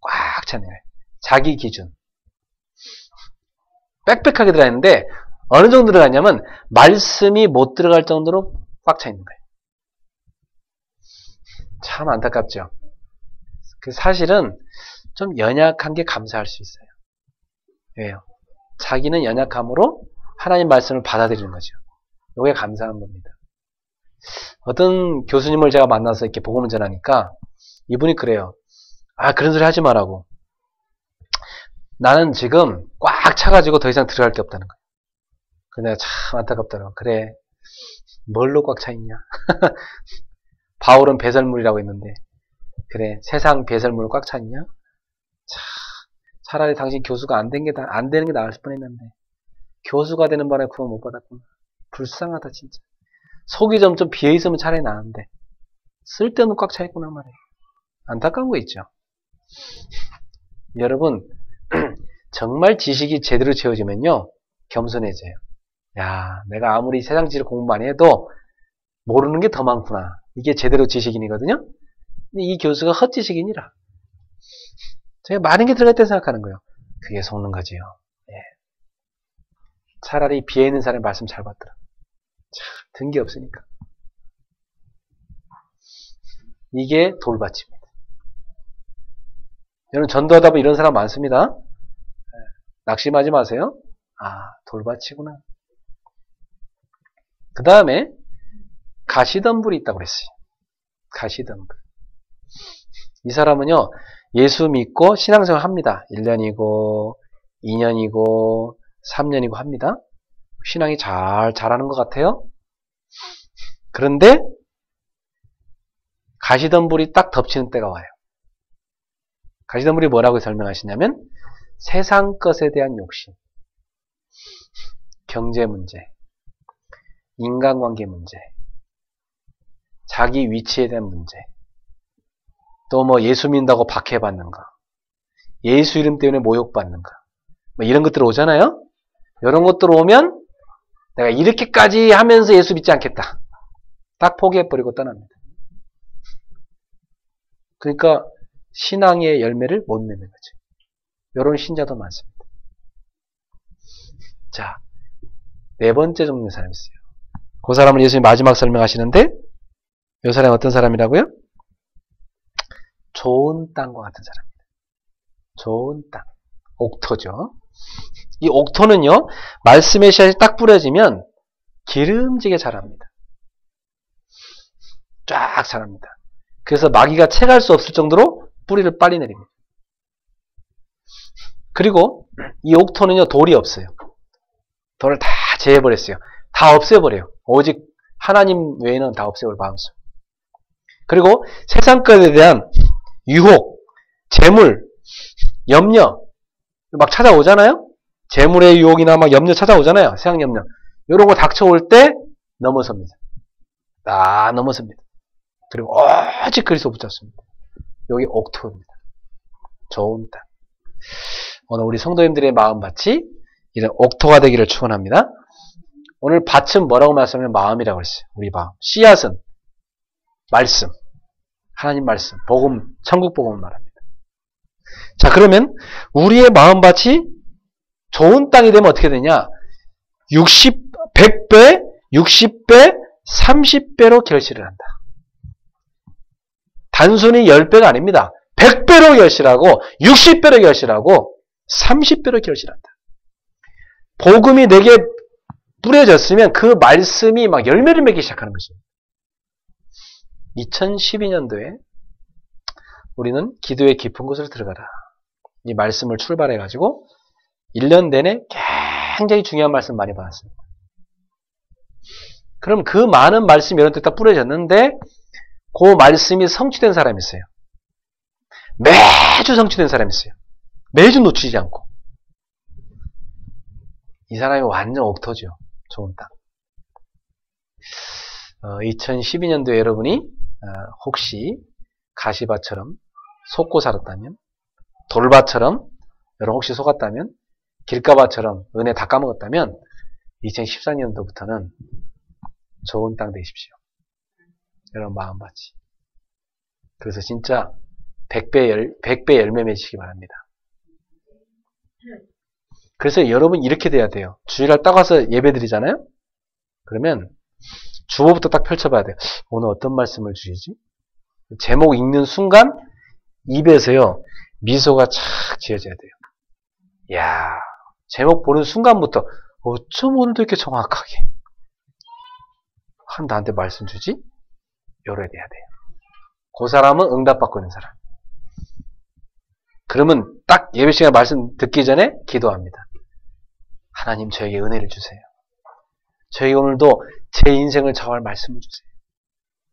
꽉 찼는 거예요. 자기 기준 빽빽하게 들어있는데 어느 정도 들어갔냐면 말씀이 못 들어갈 정도로 꽉 차 있는 거예요. 참 안타깝죠. 그 사실은 좀 연약한 게 감사할 수 있어요. 왜요? 자기는 연약함으로 하나님 말씀을 받아들이는 거죠. 이게 감사한 겁니다. 어떤 교수님을 제가 만나서 이렇게 복음을 전하니까 이분이 그래요. 아, 그런 소리 하지 말라고. 나는 지금 꽉 차가지고 더 이상 들어갈 게 없다는 거예요. 근데 내가 참 안타깝더라고. 그래, 뭘로 꽉 차 있냐? 바울은 배설물이라고 했는데, 그래, 세상 배설물로 꽉 차 있냐? 차라리 당신 교수가 안 되는 게 나을 뻔했는데, 교수가 되는 바람에 구원 못 받았구나. 불쌍하다, 진짜. 속이 좀 비어있으면 차라리 나은데, 쓸데없는 꽉 차 있구나 말이에요. 안타까운 거 있죠. 여러분, 정말 지식이 제대로 채워지면요, 겸손해져요. 야, 내가 아무리 세상 지식 공부 많이 해도 모르는 게 더 많구나. 이게 제대로 지식인이거든요. 근데 이 교수가 헛지식인이라. 제가 많은 게 들어갔다고 생각하는 거예요. 그게 속는 거지요. 예. 차라리 비해있는 사람이 말씀 잘 받더라. 참, 든 게 없으니까. 이게 돌밭입니다. 여러분 전도하다 보면 이런 사람 많습니다. 낙심하지 마세요. 아, 돌밭이구나. 그 다음에 가시덤불이 있다고 그랬어요. 가시덤불. 이 사람은요, 예수 믿고 신앙생활 합니다. 1년이고 2년이고 3년이고 합니다. 신앙이 잘하는 것 같아요. 그런데 가시덤불이 딱 덮치는 때가 와요. 가시덤불이 뭐라고 설명하시냐면 세상 것에 대한 욕심, 경제 문제, 인간관계 문제, 자기 위치에 대한 문제, 또 뭐 예수 믿는다고 박해받는 거, 예수 이름 때문에 모욕받는 거, 뭐 이런 것들 오잖아요. 이런 것들 오면 내가 이렇게까지 하면서 예수 믿지 않겠다. 딱 포기해버리고 떠납니다. 그러니까 신앙의 열매를 못 맺는 거죠. 이런 신자도 많습니다. 자, 네 번째 종류의 사람이 있어요. 그 사람은 예수님 마지막 설명하시는데 이 사람은 어떤 사람이라고요? 좋은 땅과 같은 사람입니다. 좋은 땅. 옥토죠. 이 옥토는요, 말씀의 씨앗이 딱 뿌려지면 기름지게 자랍니다. 쫙 자랍니다. 그래서 마귀가 채갈 수 없을 정도로 뿌리를 빨리 내립니다. 그리고 이 옥토는요, 돌이 없어요. 돌을 다 제해버렸어요. 다 없애버려요. 오직 하나님 외에는 다 없애버려 마음속. 그리고 세상 것에 대한 유혹, 재물, 염려 막 찾아오잖아요. 재물의 유혹이나 막 염려 찾아오잖아요. 세상 염려. 이런 거 닥쳐올 때 넘어섭니다. 다 넘어섭니다. 그리고 오직 그리스도 붙잡습니다. 여기 옥토입니다. 좋은 땅. 오늘 우리 성도님들의 마음밭이 이런 옥토가 되기를 축원합니다. 오늘 밭은 뭐라고 말씀하면 마음이라고 했어요. 우리 마음. 씨앗은 말씀. 하나님 말씀. 복음, 천국 복음을 말합니다. 자, 그러면 우리의 마음밭이 좋은 땅이 되면 어떻게 되냐? 100배, 60배, 30배로 결실을 한다. 단순히 10배가 아닙니다. 100배로 결실하고 60배로 결실하고 30배로 결실한다. 복음이 내게 뿌려졌으면 그 말씀이 막 열매를 맺기 시작하는 것입니다. 2012년도에 우리는 기도의 깊은 곳으로 들어가라. 이 말씀을 출발해가지고 1년 내내 굉장히 중요한 말씀 많이 받았습니다. 그럼 그 많은 말씀이 이런 데 딱 뿌려졌는데 그 말씀이 성취된 사람이 있어요. 매주 성취된 사람이 있어요. 매주 놓치지 않고. 이 사람이 완전 옥토죠. 좋은 땅. 2012년도에 여러분이 혹시 가시밭처럼 속고 살았다면, 돌밭처럼 여러분 혹시 속았다면, 길가밭처럼 은혜 다 까먹었다면 2014년도부터는 좋은 땅 되십시오. 여러분 마음밭이. 그래서 진짜 100배 열매 맺으시기 바랍니다. 그래서 여러분 이렇게 돼야 돼요. 주일날 딱 와서 예배 드리잖아요? 그러면 주보부터 딱 펼쳐봐야 돼요. 오늘 어떤 말씀을 주시지? 제목 읽는 순간 입에서요 미소가 착 지어져야 돼요. 이야, 제목 보는 순간부터 어쩜 오늘도 이렇게 정확하게 나한테 말씀 주지? 요래야 돼야 돼요. 그 사람은 응답받고 있는 사람. 그러면 딱 예배 시간 말씀 듣기 전에 기도합니다. 하나님 저에게 은혜를 주세요. 저에게 오늘도 제 인생을 좌우할 말씀을 주세요.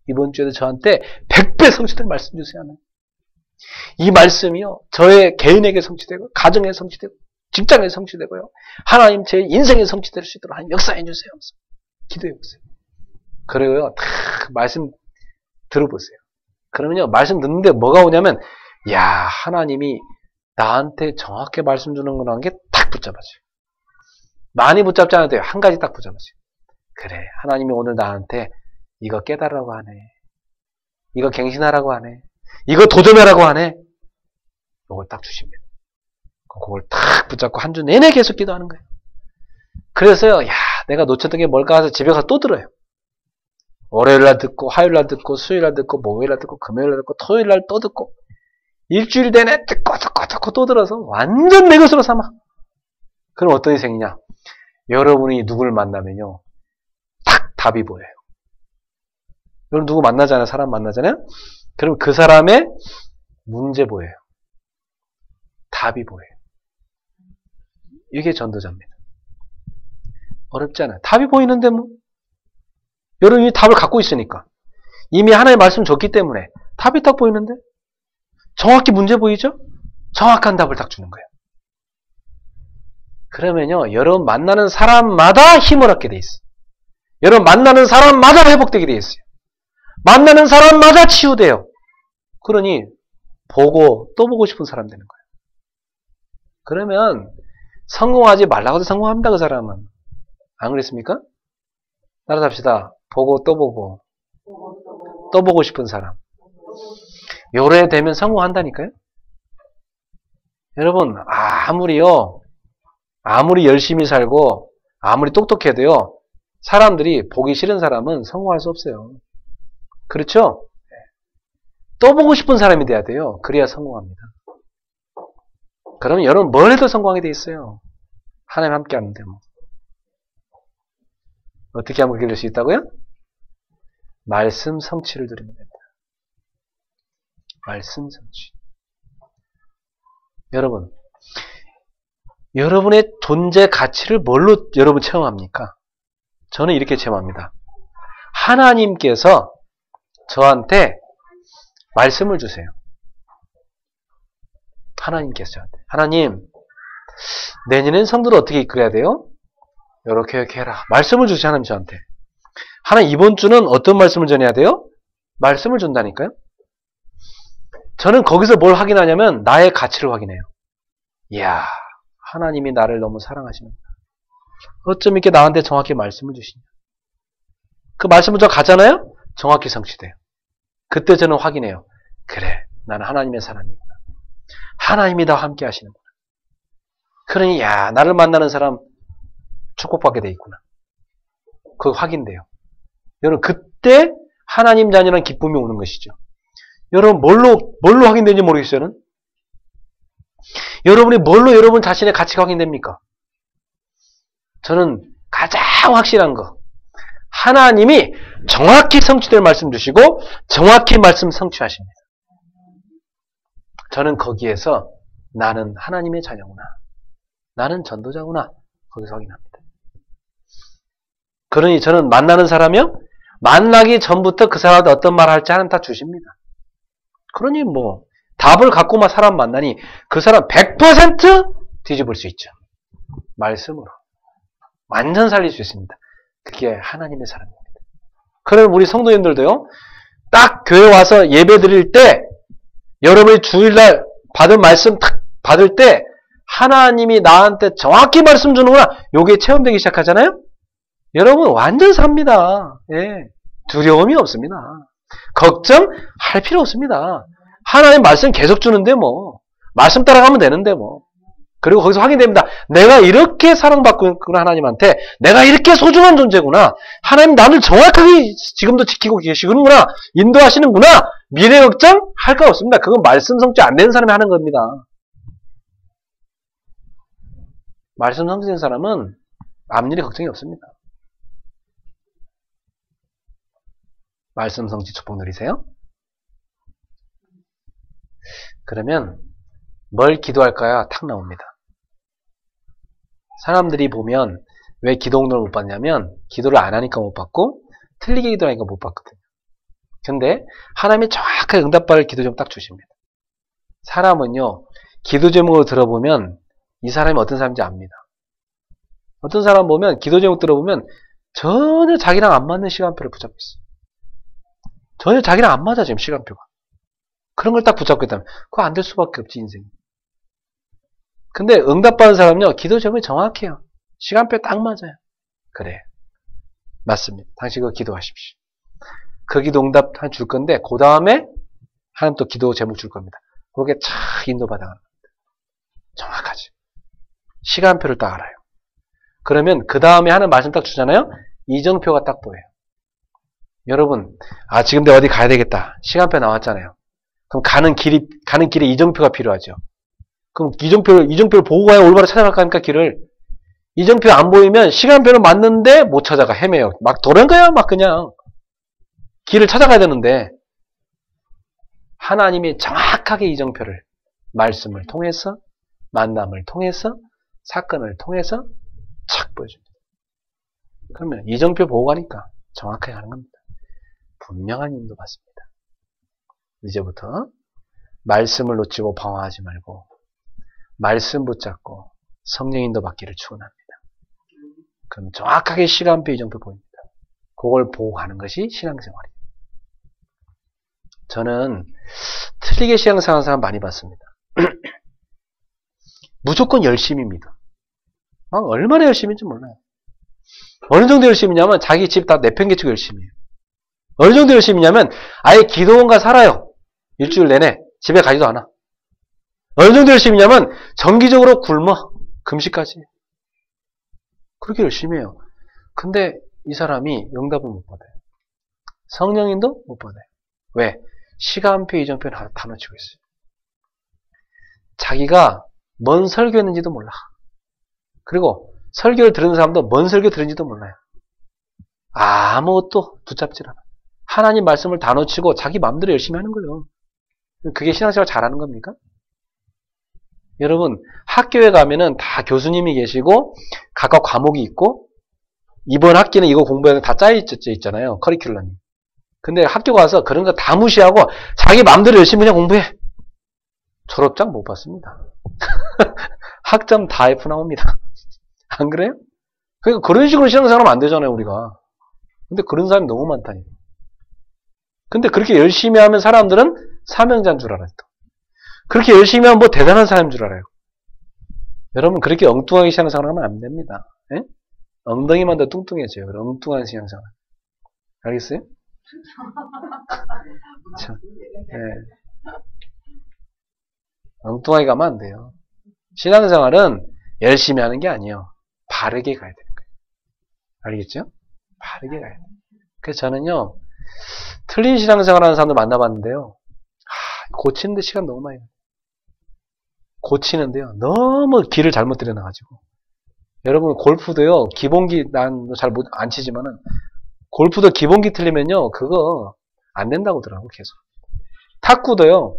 이번 주에도 저한테 100배 성취될 말씀 주세요. 하나님. 이 말씀이요 저의 개인에게 성취되고 가정에 성취되고 직장에 성취되고요. 하나님 제 인생에 성취될 수 있도록 하나님 역사해 주세요. 기도해 보세요. 그리고요 다 말씀 들어보세요. 그러면요 말씀 듣는데 뭐가 오냐면 야 하나님이 나한테 정확하게 말씀 주는 거라는 게 딱 붙잡아져요. 많이 붙잡지 않아도 돼요. 한 가지 딱 붙잡아져요. 그래 하나님이 오늘 나한테 이거 깨달으라고 하네. 이거 갱신하라고 하네. 이거 도전하라고 하네. 이걸 딱 주십니다. 그걸 딱 붙잡고 한 주 내내 계속 기도하는 거예요. 그래서요 야 내가 놓쳤던 게 뭘까 해서 집에 가서 또 들어요. 월요일날 듣고 화요일날 듣고 수요일날 듣고 목요일날 듣고 금요일날 듣고 토요일날 또 듣고 일주일 내내 듣고 또 들어서 완전 내 것으로 삼아. 그럼 어떤 일이 생기냐? 여러분이 누구를 만나면요 딱 답이 보여요. 여러분 누구 만나잖아요. 사람 만나잖아요. 그럼 그 사람의 문제 보여요. 답이 보여요. 이게 전도자입니다. 어렵지 않아요. 답이 보이는데 뭐 여러분이 답을 갖고 있으니까 이미 하나의 말씀 줬기 때문에 답이 딱 보이는데 정확히 문제 보이죠? 정확한 답을 딱 주는 거예요. 그러면요 여러분 만나는 사람마다 힘을 얻게 돼 있어요. 여러분 만나는 사람마다 회복되게 돼 있어요. 만나는 사람마다 치유돼요. 그러니 보고 또 보고 싶은 사람 되는 거예요. 그러면 성공하지 말라고 해도 성공합니다. 그 사람은. 안 그랬습니까? 따라서 합시다. 보고 또 보고 또 보고 싶은 사람. 요래 되면 성공한다니까요. 여러분 아무리 열심히 살고 아무리 똑똑해도요 사람들이 보기 싫은 사람은 성공할 수 없어요. 그렇죠? 또 보고 싶은 사람이 돼야 돼요. 그래야 성공합니다. 그러면 여러분 뭘 해도 성공하게 돼 있어요. 하나님 함께 하는데 뭐. 어떻게 하면 그렇게 될 수 있다고요? 말씀 성취를 누리면 됩니다. 말씀 성취. 여러분 여러분의 존재 가치를 뭘로 여러분 체험합니까? 저는 이렇게 체험합니다. 하나님께서 저한테 말씀을 주세요. 하나님께서 저한테. 하나님, 내년엔 성도를 어떻게 이끌어야 돼요? 이렇게 해라. 말씀을 주세요, 하나님 저한테. 하나님, 이번 주는 어떤 말씀을 전해야 돼요? 말씀을 준다니까요? 저는 거기서 뭘 확인하냐면 나의 가치를 확인해요. 이야, 하나님이 나를 너무 사랑하시는구나. 어쩜 이렇게 나한테 정확히 말씀을 주시냐. 그 말씀을 저 가잖아요? 정확히 성취돼요. 그때 저는 확인해요. 그래, 나는 하나님의 사람이구나. 하나님이 나와 함께 하시는구나. 그러니 야, 나를 만나는 사람 축복받게 돼 있구나. 그거 확인돼요. 여러분, 그때 하나님 자녀라는 기쁨이 오는 것이죠. 여러분, 뭘로 확인되는지 모르겠어요, 저는? 여러분이 뭘로 여러분 자신의 가치가 확인됩니까? 저는 가장 확실한 거. 하나님이 정확히 성취될 말씀 주시고 정확히 말씀 성취하십니다. 저는 거기에서 나는 하나님의 자녀구나. 나는 전도자구나. 거기서 확인합니다. 그러니 저는 만나는 사람이요. 만나기 전부터 그 사람한테 어떤 말을 할지 하나님 다 주십니다. 그러니 뭐 답을 갖고만 사람 만나니 그 사람 100% 뒤집을 수 있죠. 말씀으로. 완전 살릴 수 있습니다. 그게 하나님의 사람입니다. 그럼 우리 성도님들도요. 딱 교회 와서 예배 드릴 때 여러분이 주일날 받은 말씀 탁 받을 때 하나님이 나한테 정확히 말씀 주는구나. 요게 체험되기 시작하잖아요. 여러분 완전 삽니다. 예. 두려움이 없습니다. 걱정할 필요 없습니다. 하나님 말씀 계속 주는데 뭐 말씀 따라가면 되는데 뭐. 그리고 거기서 확인됩니다. 내가 이렇게 사랑받고 있구나. 하나님한테 내가 이렇게 소중한 존재구나. 하나님 나를 정확하게 지금도 지키고 계시는구나. 인도하시는구나. 미래 걱정 할 거 없습니다. 그건 말씀 성취 안 되는 사람이 하는 겁니다. 말씀 성취된 사람은 앞일에 걱정이 없습니다. 말씀 성취 축복 누리세요? 그러면 뭘 기도할까요? 탁 나옵니다. 사람들이 보면 왜 기도 응답을 못 받냐면 기도를 안 하니까 못 받고 틀리게 기도하니까 못 받거든요. 근데 하나님이 정확하게 응답받을 기도 제목 딱 주십니다. 사람은요. 기도 제목을 들어보면 이 사람이 어떤 사람인지 압니다. 어떤 사람 보면 기도 제목 들어보면 전혀 자기랑 안 맞는 시간표를 붙잡고 있어요. 전혀 자기랑 안 맞아 지금 시간표가. 그런 걸 딱 붙잡고 있다면 그거 안 될 수밖에 없지 인생이. 근데 응답받은 사람은요. 기도 제목이 정확해요. 시간표 딱 맞아요. 그래. 맞습니다. 당신 그거 기도하십시오. 그 기도 응답 줄 건데 그 다음에 하나님 또 기도 제목 줄 겁니다. 그렇게 착 인도받아가는 겁니다. 정확하지. 시간표를 딱 알아요. 그러면 그 다음에 하는 말씀 딱 주잖아요. 이정표가 딱 보여요. 여러분, 지금 내가 어디 가야 되겠다. 시간표 나왔잖아요. 그럼 가는 길에 이정표가 필요하죠. 그럼 이정표를 보고 가야 올바로 찾아갈 거 아닙니까, 길을. 이정표 안 보이면 시간표는 맞는데 못 찾아가, 헤매요. 막 도는 막 그냥. 길을 찾아가야 되는데, 하나님이 정확하게 이정표를 말씀을 통해서, 만남을 통해서, 사건을 통해서 착 보여줍니다. 그러면 이정표 보고 가니까 정확하게 가는 겁니다. 분명한 인도 받습니다. 이제부터 말씀을 놓치고 방황하지 말고 말씀 붙잡고 성령 인도 받기를 축원합니다. 그럼 정확하게 시간표 이정표 보입니다. 그걸 보고 가는 것이 신앙생활이에요. 저는 틀리게 신앙생활하는 사람 많이 봤습니다. 무조건 열심입니다. 얼마나 열심인지 몰라요. 어느 정도 열심이냐면 자기 집 다 내팽개치고 열심이에요. 어느 정도 열심이냐면 아예 기도원가 살아요. 일주일 내내 집에 가지도 않아. 어느 정도 열심이냐면 정기적으로 굶어. 금식까지. 그렇게 열심히 해요. 근데 이 사람이 응답을 못 받아요. 성령님도 못 받아요. 왜? 시간표, 이정표를 다 놓치고 있어요. 자기가 뭔 설교했는지도 몰라. 그리고 설교를 들은 사람도 뭔 설교 들은지도 몰라요. 아무것도 붙잡질 않아. 하나님 말씀을 다 놓치고 자기 마음대로 열심히 하는 거예요. 그게 신앙생활 잘하는 겁니까? 여러분 학교에 가면은 다 교수님이 계시고 각각 과목이 있고 이번 학기는 이거 공부해야 다 있잖아요. 커리큘럼이. 근데 학교 가서 그런 거 다 무시하고 자기 마음대로 열심히 그냥 공부해. 졸업장 못 받습니다. 학점 다 F 나옵니다. 안 그래요? 그러니까 그런 식으로 신앙생활하면 안 되잖아요, 우리가. 근데 그런 사람이 너무 많다니까. 근데 그렇게 열심히 하면 사람들은 사명자인 줄 알아요. 또. 그렇게 열심히 하면 뭐 대단한 사람인 줄 알아요. 여러분 그렇게 엉뚱하게 신앙생활 하면 안 됩니다. 예? 엉덩이만 더 뚱뚱해져요. 엉뚱한 신앙생활. 알겠어요? 참, 예. 엉뚱하게 가면 안 돼요. 신앙생활은 열심히 하는 게 아니에요. 바르게 가야 되는 거예요. 알겠죠? 바르게 가야 돼요. 그래서 저는요, 틀린 신앙생활 하는 사람들 만나봤는데요. 고치는데 시간 너무 많이 가요. 고치는데요. 너무 길을 잘못 들여놔가지고. 여러분, 골프도요, 기본기, 난 잘 안 치지만은, 골프도 기본기 틀리면요, 그거 안 된다고 하더라고, 계속. 탁구도요,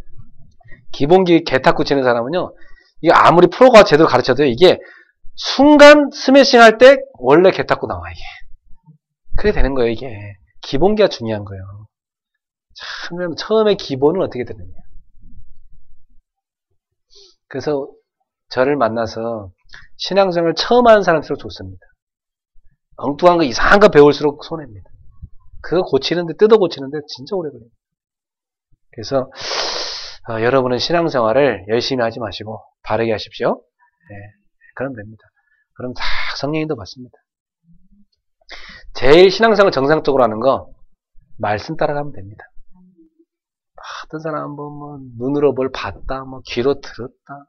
기본기 개탁구 치는 사람은요, 이게 아무리 프로가 제대로 가르쳐도 이게 순간 스매싱 할 때 원래 개탁구 나와, 이게. 그게 되는 거예요, 이게. 기본기가 중요한 거예요. 참, 처음에 기본은 어떻게 되느냐. 그래서 저를 만나서 신앙생활을 처음 하는 사람일수록 좋습니다. 엉뚱한 거 이상한 거 배울수록 손해입니다. 그거 고치는데 뜯어 고치는데 진짜 오래 걸려요. 그래서 여러분은 신앙생활을 열심히 하지 마시고 바르게 하십시오. 네, 그럼 됩니다. 그럼 다 성령님도 받습니다. 제일 신앙생활 정상적으로 하는 거 말씀 따라가면 됩니다. 어떤 사람은 뭐 눈으로 뭘 봤다, 뭐 귀로 들었다,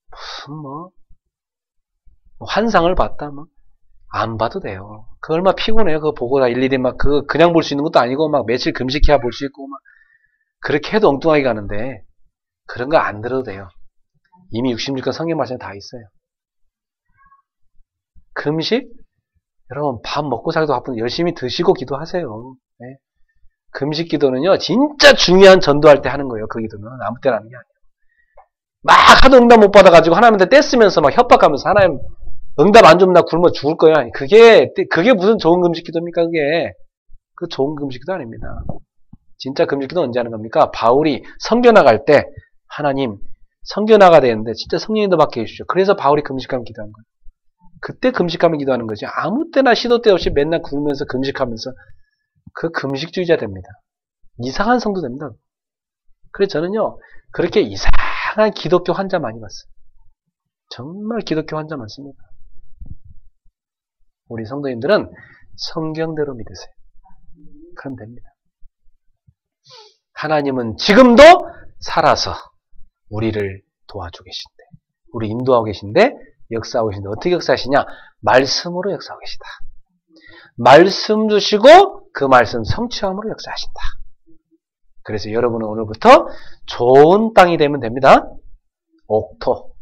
무슨 뭐 환상을 봤다, 뭐 안 봐도 돼요. 그 얼마 피곤해요. 그거 보고 다 일일이 막 그거 그냥 볼 수 있는 것도 아니고 막 며칠 금식해야 볼 수 있고 막 그렇게 해도 엉뚱하게 가는데 그런 거 안 들어도 돼요. 이미 66권 성경 말씀에 다 있어요. 금식? 여러분 밥 먹고 살기도 바쁜데 열심히 드시고 기도하세요. 네. 금식 기도는요 진짜 중요한 전도할 때 하는 거예요. 그 기도는 아무 때나 하는 게 아니에요. 막 하도 응답 못 받아가지고 하나님한테 떼쓰면서 막 협박하면서 하나님 응답 안 주면 나 굶어 죽을 거야. 그게 무슨 좋은 금식 기도입니까? 그 좋은 금식 기도 아닙니다. 진짜 금식 기도 언제 하는 겁니까? 바울이 선교 나갈 때 하나님 선교 나가야 되는데 진짜 성령님도 받게 해주십시오. 그래서 바울이 금식하면 기도한 거예요. 그때 금식하면 기도하는 거지. 아무 때나 시도 때 없이 맨날 굶으면서 금식하면서 그 금식주의자 됩니다. 이상한 성도 됩니다. 그래서 저는요 그렇게 이상한 기독교 환자 많이 봤어요. 정말 기독교 환자 많습니다. 우리 성도님들은 성경대로 믿으세요. 그럼 됩니다. 하나님은 지금도 살아서 우리를 도와주고 계신데, 우리 인도하고 계신데, 역사하고 계신데, 어떻게 역사하시냐? 말씀으로 역사하고 계시다. 말씀 주시고 그 말씀 성취함으로 역사하신다. 그래서 여러분은 오늘부터 좋은 땅이 되면 됩니다. 옥토.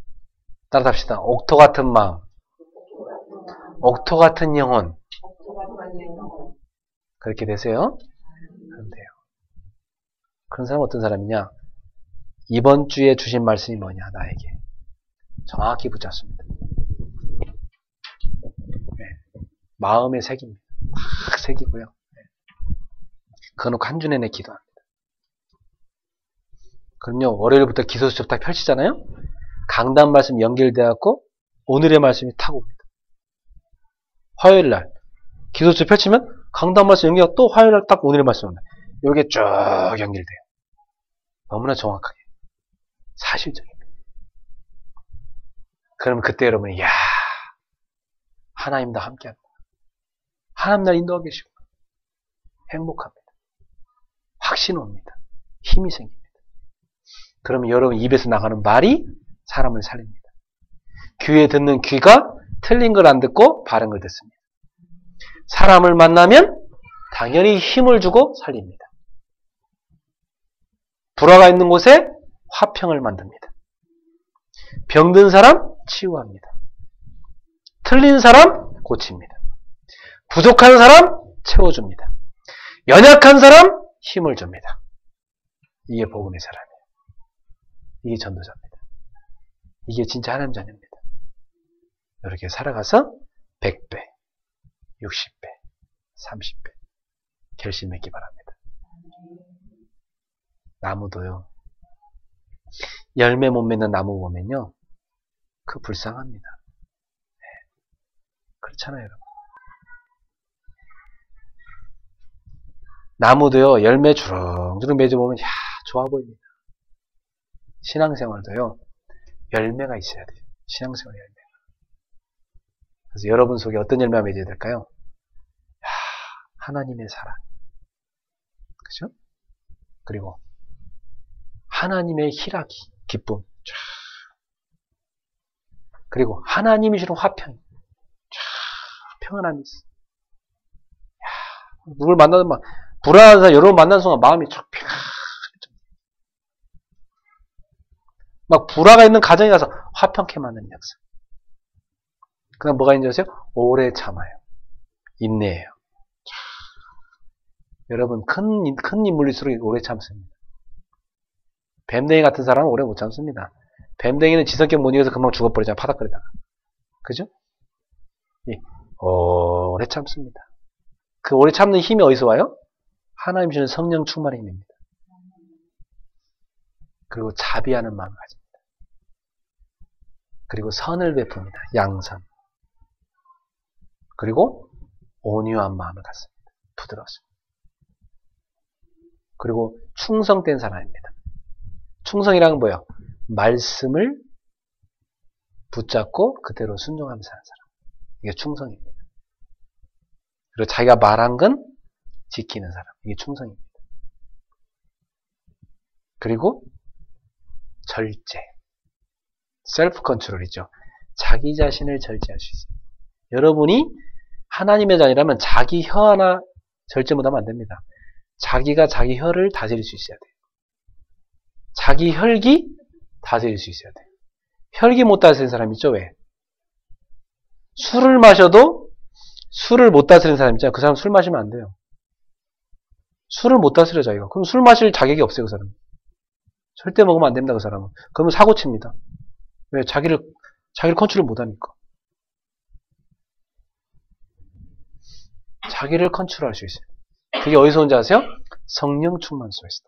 따라합시다. 옥토 같은 마음. 옥토 같은 영혼. 그렇게 되세요. 그럼 돼요. 그런 사람은 어떤 사람이냐? 이번 주에 주신 말씀이 뭐냐, 나에게. 정확히 붙잡습니다. 네. 마음에 새깁니다. 막 새기고요. 네. 그거 한 주 내내 기도합니다. 그럼요, 월요일부터 기도 수첩 딱 펼치잖아요? 강단 말씀 연결되어갖고 오늘의 말씀이 타고 옵니다. 화요일날 기도 수첩 펼치면 강단 말씀 연결 또 화요일날 딱 오늘의 말씀 옵니다. 이게 쭉 연결돼요. 너무나 정확하게. 사실적입니다. 그러면 그때 여러분이 이야 하나님과 함께합니다. 하나님 날 인도하고 계시고 행복합니다. 확신 옵니다. 힘이 생깁니다. 그러면 여러분 입에서 나가는 말이 사람을 살립니다. 귀에 듣는 귀가 틀린 걸 안 듣고 바른 걸 듣습니다. 사람을 만나면 당연히 힘을 주고 살립니다. 불화가 있는 곳에 화평을 만듭니다. 병든 사람 치유합니다. 틀린 사람 고칩니다. 부족한 사람 채워줍니다. 연약한 사람 힘을 줍니다. 이게 복음의 사람이에요. 이게 전도자입니다. 이게 진짜 하나님 자녀입니다. 이렇게 살아가서 100배, 60배, 30배 결심했기 바랍니다. 나무도요. 열매 못 맺는 나무 보면요. 그 불쌍합니다. 네. 그렇잖아요, 여러분. 나무도요. 열매 주렁주렁 맺어보면 야 좋아 보입니다. 신앙생활도요. 열매가 있어야 돼요. 신앙생활 열매가. 그래서 여러분 속에 어떤 열매가 맺어야 될까요? 야, 하나님의 사랑. 그죠? 그리고 하나님의 희락이, 기쁨. 쫙. 그리고 하나님이 주는 화평. 쫙. 평안함이 있어. 야, 누굴 만나든 막 불안한 사람 여러분 만나는 순간 마음이 쫙 막 불화가 있는 가정에 가서 화평케 만드는 역사. 그 다음 뭐가 있는지 아세요? 오래 참아요. 인내해요. 여러분 큰 인물일수록 오래 참습니다. 뱀댕이 같은 사람은 오래 못 참습니다. 뱀댕이는 지성격 못 이겨서 금방 죽어버리잖아요. 파닥거리다가. 그죠? 예. 오래 참습니다. 그 오래 참는 힘이 어디서 와요? 하나님 주는 성령 충만의 힘입니다. 그리고 자비하는 마음을 가집니다. 그리고 선을 베풉니다. 양선. 그리고 온유한 마음을 갖습니다. 부드러웠습니다. 그리고 충성된 사람입니다. 충성이란 뭐예요? 말씀을 붙잡고 그대로 순종하면서 사는 사람. 이게 충성입니다. 그리고 자기가 말한 건 지키는 사람. 이게 충성입니다. 그리고 절제. 셀프 컨트롤이죠. 자기 자신을 절제할 수 있어요. 여러분이 하나님의 자녀라면 자기 혀 하나 절제 못하면 안 됩니다. 자기가 자기 혀를 다스릴 수 있어야 돼요. 자기 혈기 다스릴 수 있어야 돼요. 혈기 못 다스리는 사람 있죠? 왜? 술을 마셔도 술을 못 다스리는 사람 있잖아요. 그 사람 술 마시면 안 돼요. 술을 못 다스려 자기가. 그럼 술 마실 자격이 없어요. 그 사람은. 절대 먹으면 안 됩니다. 그 사람은. 그러면 사고칩니다. 왜? 자기를 컨트롤 못하니까. 자기를 컨트롤할 수 있어요. 그게 어디서 온지 아세요? 성령 충만 속에서.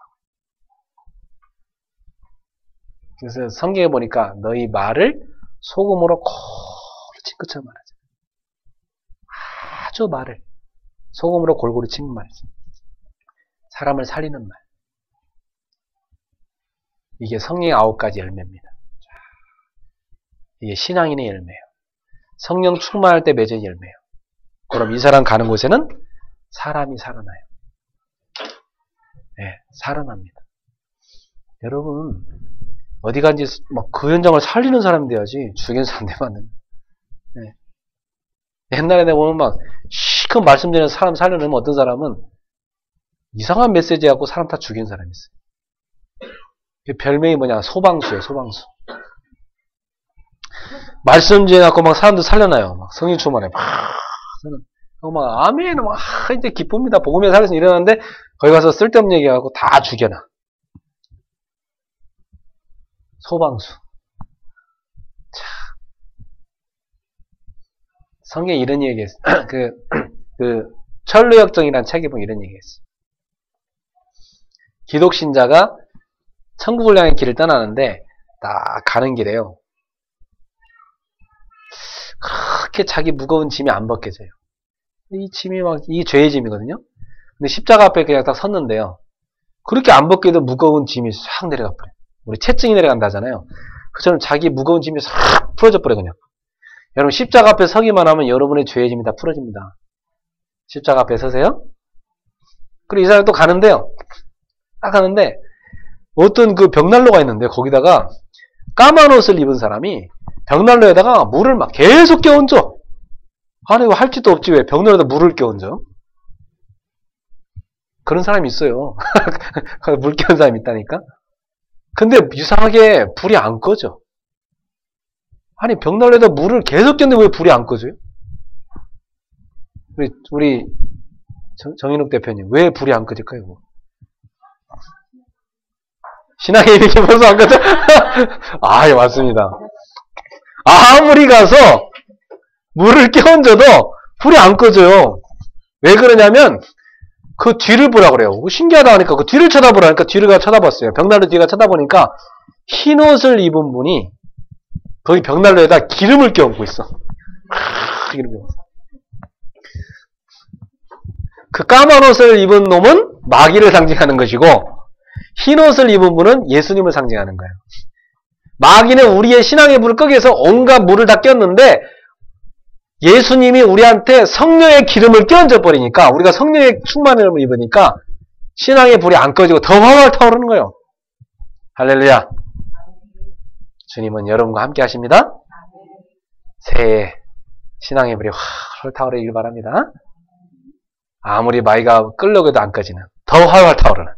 그래서 성경에 보니까 너희 말을 소금으로 골고루 친 것처럼 말하죠. 아주 말을 소금으로 골고루 친 말이죠. 사람을 살리는 말. 이게 성령의 9가지 열매입니다. 이게 신앙인의 열매예요. 성령 충만할 때 맺은 열매예요. 그럼 이 사람 가는 곳에는 사람이 살아나요. 네, 살아납니다. 여러분 어디 간지 막 그 현장을 살리는 사람이 돼야지 죽인 사람 되면 네. 옛날에 내가 보면 막 시큰 말씀 드리는 사람 살려내면 어떤 사람은 이상한 메시지 갖고 사람 다 죽인 사람이 있어요. 그 별명이 뭐냐? 소방수예요. 소방수. 말씀 드려갖고 막 사람들 살려놔요. 막 성령 충만해. 막 아멘 막 이제 기쁩니다. 복음에 살려서 일어나는데 거기 가서 쓸데없는 얘기하고 다 죽여놔. 소방수. 참. 성경에 이런 얘기했어. 철로역정이라는 책에 보면 이런 얘기했어. 기독신자가 천국을 향해 길을 떠나는데 딱 가는 길에요. 그렇게 자기 무거운 짐이 안 벗겨져요. 이 짐이 막, 이게 죄의 짐이거든요? 근데 십자가 앞에 그냥 딱 섰는데요. 그렇게 안 벗겨도 무거운 짐이 싹 내려가 버려요. 우리 채증이 내려간다 하잖아요. 그처럼 자기 무거운 짐이 싹 풀어져 버려요, 그냥. 여러분, 십자가 앞에 서기만 하면 여러분의 죄의 짐이 다 풀어집니다. 십자가 앞에 서세요. 그리고 이 사람이 또 가는데요. 딱 가는데, 어떤 그 벽난로가 있는데, 거기다가 까만 옷을 입은 사람이 벽난로에다가 물을 막 계속 껴얹어. 아니, 이거 할 짓도 없지, 왜 벽난로에다 물을 껴얹어? 그런 사람이 있어요. 물 껴얹은 사람이 있다니까? 근데 이상하게 불이 안 꺼져. 아니, 벽난로에다 물을 계속 꼈는데 왜 불이 안 꺼져요? 우리 정인욱 대표님, 왜 불이 안 꺼질까요? 신앙에 이렇게 벌써 안 꺼져? 아, 예, 맞습니다. 아무리 가서 물을 끼얹어도 불이 안 꺼져요. 왜 그러냐면 그 뒤를 보라고 그래요. 신기하다 하니까 그 뒤를 쳐다보라니까 뒤를 쳐다봤어요. 벽난로 뒤가 쳐다보니까 흰 옷을 입은 분이 거기 벽난로에다 기름을 껴얹고 있어. 기름 껴얹어. 그 까만 옷을 입은 놈은 마귀를 상징하는 것이고 흰 옷을 입은 분은 예수님을 상징하는 거예요. 마귀는 우리의 신앙의 불을 끄기 위해서 온갖 물을 다 꼈는데 예수님이 우리한테 성령의 기름을 끼얹어 버리니까 우리가 성령의 충만을 입으니까 신앙의 불이 안 꺼지고 더 활활 타오르는 거예요. 할렐루야. 주님은 여러분과 함께 하십니다. 새해 신앙의 불이 활활 타오르길 바랍니다. 아무리 마귀가 끌려고 해도 안 꺼지는 더 활활 타오르는,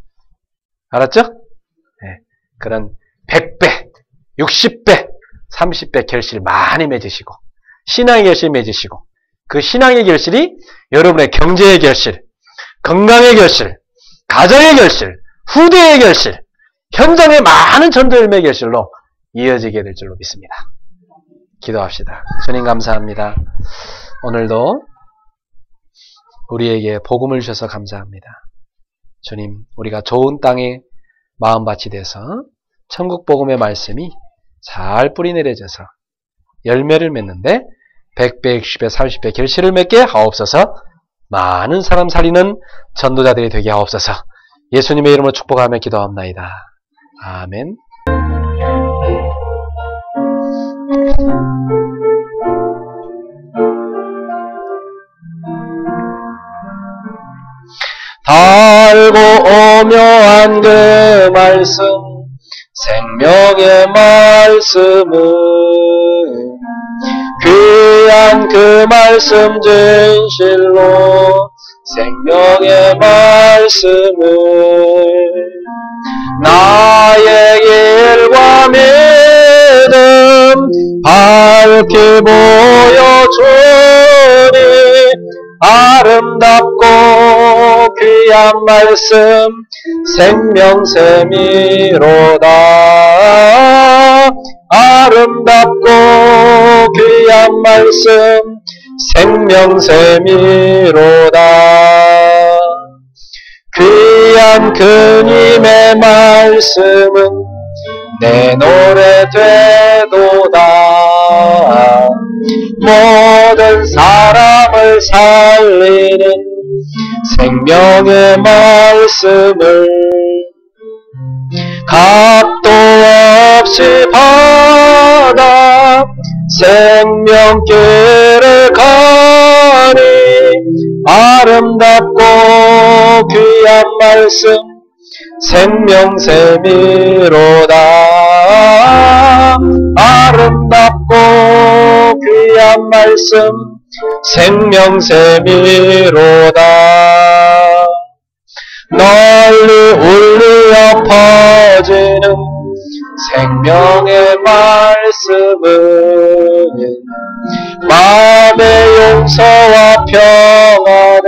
알았죠? 네. 그런 100배, 60배, 30배 결실 많이 맺으시고 신앙의 결실 맺으시고 그 신앙의 결실이 여러분의 경제의 결실, 건강의 결실, 가정의 결실, 후대의 결실, 현장의 많은 전도 열매의 결실로 이어지게 될 줄로 믿습니다. 기도합시다. 주님 감사합니다. 오늘도 우리에게 복음을 주셔서 감사합니다. 주님, 우리가 좋은 땅에 마음밭이 돼서 천국 복음의 말씀이 잘 뿌리 내려져서 열매를 맺는데 100배, 60배, 30배 결실을 맺게 하옵소서. 많은 사람 살리는 전도자들이 되게 하옵소서. 예수님의 이름으로 축복하며 기도합나이다. 아멘. 달고 오묘한 그 말씀, 생명의 말씀은 귀한 그 말씀 진실로 생명의 말씀을 나의 길과 믿음 밝히 보여주니 아름답고 귀한 말씀 생명샘이로다. 아름답고 귀한 말씀 생명샘이로다. 귀한 그님의 말씀은 내 노래 되도다. 모든 사람을 살리는 생명의 말씀을 값도 없이 받아 생명길을 가니 아름답고 귀한 말씀 생명샘이로다. 아름답고 귀한 말씀 생명샘이로다. 널리 울리어 퍼지는 생명의 말씀은 마음의 용서와 평안을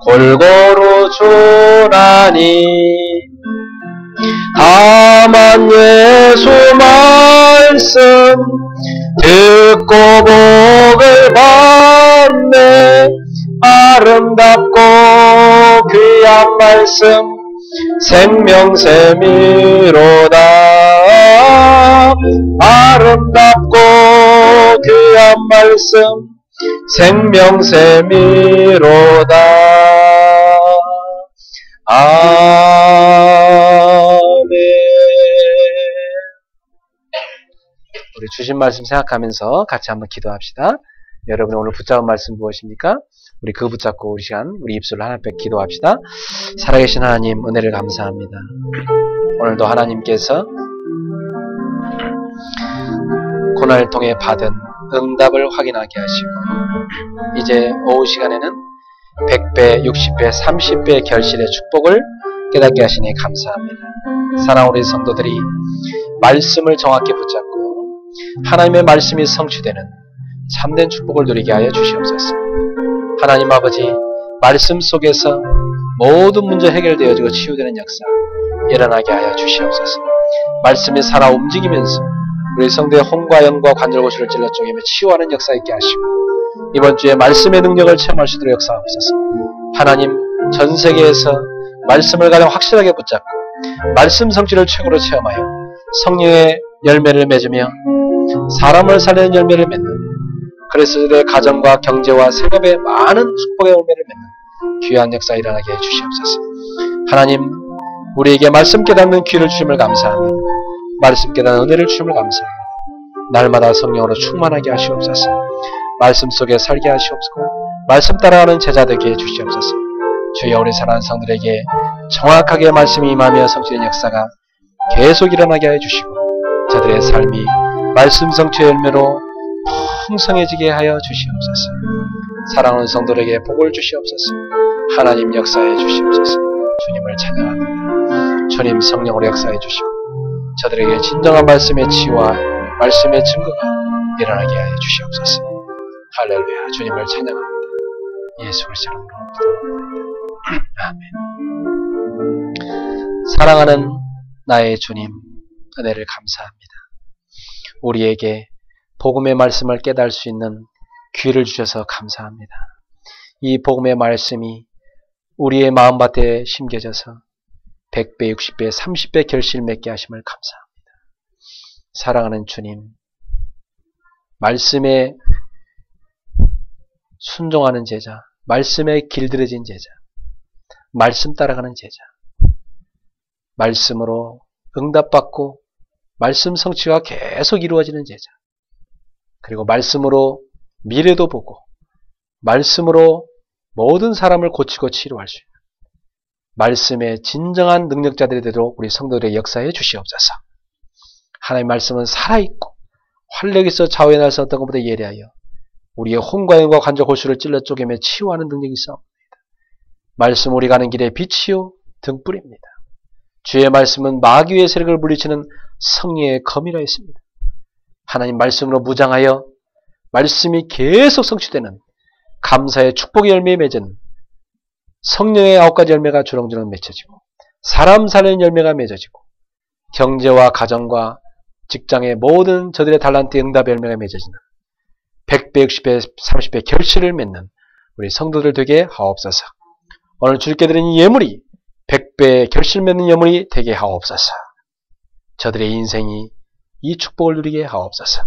골고루 주나니 다만 예수 말씀 듣고 복을 받네. 아름답고 귀한 말씀 생명샘이로다. 아름답고 귀한 말씀 생명샘이로다. 아멘. 우리 주신 말씀 생각하면서 같이 한번 기도합시다. 여러분이 오늘 붙잡은 말씀 무엇입니까? 우리 그거 붙잡고 우리 시간 우리 입술을 하나씩 기도합시다. 살아계신 하나님 은혜를 감사합니다. 오늘도 하나님께서 고난을 통해 받은 응답을 확인하게 하시고 이제 오후 시간에는 100배, 60배, 30배의 결실의 축복을 깨닫게 하시니 감사합니다. 사랑하는 우리 성도들이 말씀을 정확히 붙잡고 하나님의 말씀이 성취되는 참된 축복을 누리게 하여 주시옵소서. 하나님 아버지, 말씀 속에서 모든 문제 해결되어지고 치유되는 역사 일어나게 하여 주시옵소서. 말씀이 살아 움직이면서 우리 성도의 혼과 영과 관절 고수를 찔러 쪼개며 치유하는 역사 있게 하시고 이번 주에 말씀의 능력을 체험할 수 있도록 역사하옵소서. 하나님, 전 세계에서 말씀을 가장 확실하게 붙잡고 말씀 성취를 최고로 체험하여 성령의 열매를 맺으며 사람을 살리는 열매를 맺는 그리스도의 가정과 경제와 생업에 많은 축복의 열매를 맺는 귀한 역사 일어나게 해주시옵소서. 하나님, 우리에게 말씀 깨닫는 귀를 주심을 감사합니다. 말씀 깨닫는 은혜를 주심을 감사합니다. 날마다 성령으로 충만하게 하시옵소서. 말씀 속에 살게 하시옵소서. 말씀 따라가는 제자 되게 해주시옵소서. 주여, 우리 사랑하는 성들에게 정확하게 말씀이 임하며 성취된 역사가 계속 일어나게 해주시고 저들의 삶이 말씀 성취의 열매로 풍성해지게 하여 주시옵소서. 사랑하는 성도들에게 복을 주시옵소서. 하나님 역사해 주시옵소서. 주님을 찬양합니다. 주님 성령으로 역사해 주시고 저들에게 진정한 말씀의 치유와 말씀의 증거가 일어나게 하여 주시옵소서. 할렐루야. 주님을 찬양합니다. 예수 그리스도의 이름으로 기도합니다. 아멘. 사랑하는 나의 주님, 은혜를 감사합니다. 우리에게 복음의 말씀을 깨달을 수 있는 귀를 주셔서 감사합니다. 이 복음의 말씀이 우리의 마음밭에 심겨져서 100배, 60배, 30배 결실 맺게 하심을 감사합니다. 사랑하는 주님, 말씀에 순종하는 제자, 말씀에 길들여진 제자, 말씀 따라가는 제자, 말씀으로 응답받고 말씀 성취가 계속 이루어지는 제자, 그리고 말씀으로 미래도 보고 말씀으로 모든 사람을 고치고 치료할 수 있는 말씀의 진정한 능력자들이 되도록 우리 성도들의 역사에 주시옵소서. 하나님의 말씀은 살아있고 활력이 있어 좌우의 날선 어떤 것보다 예리하여 우리의 혼과 영과 관절 골수를 찔러 쪼개며 치유하는 능력이 있사옵니다. 말씀 우리 가는 길에 빛이요 등불입니다. 주의 말씀은 마귀의 세력을 물리치는 성령의 검이라 했습니다. 하나님 말씀으로 무장하여 말씀이 계속 성취되는 감사의 축복의 열매에 맺은 성령의 9가지 열매가 주렁주렁 맺혀지고 사람 살리는 열매가 맺어지고 경제와 가정과 직장의 모든 저들의 달란트의 응답의 열매가 맺어지는 100배, 60배, 30배 결실을 맺는 우리 성도들 되게 하옵소서. 오늘 주께 드린 이 예물이 100배 결실 맺는 예물이 되게 하옵소서. 저들의 인생이 이 축복을 누리게 하옵소서.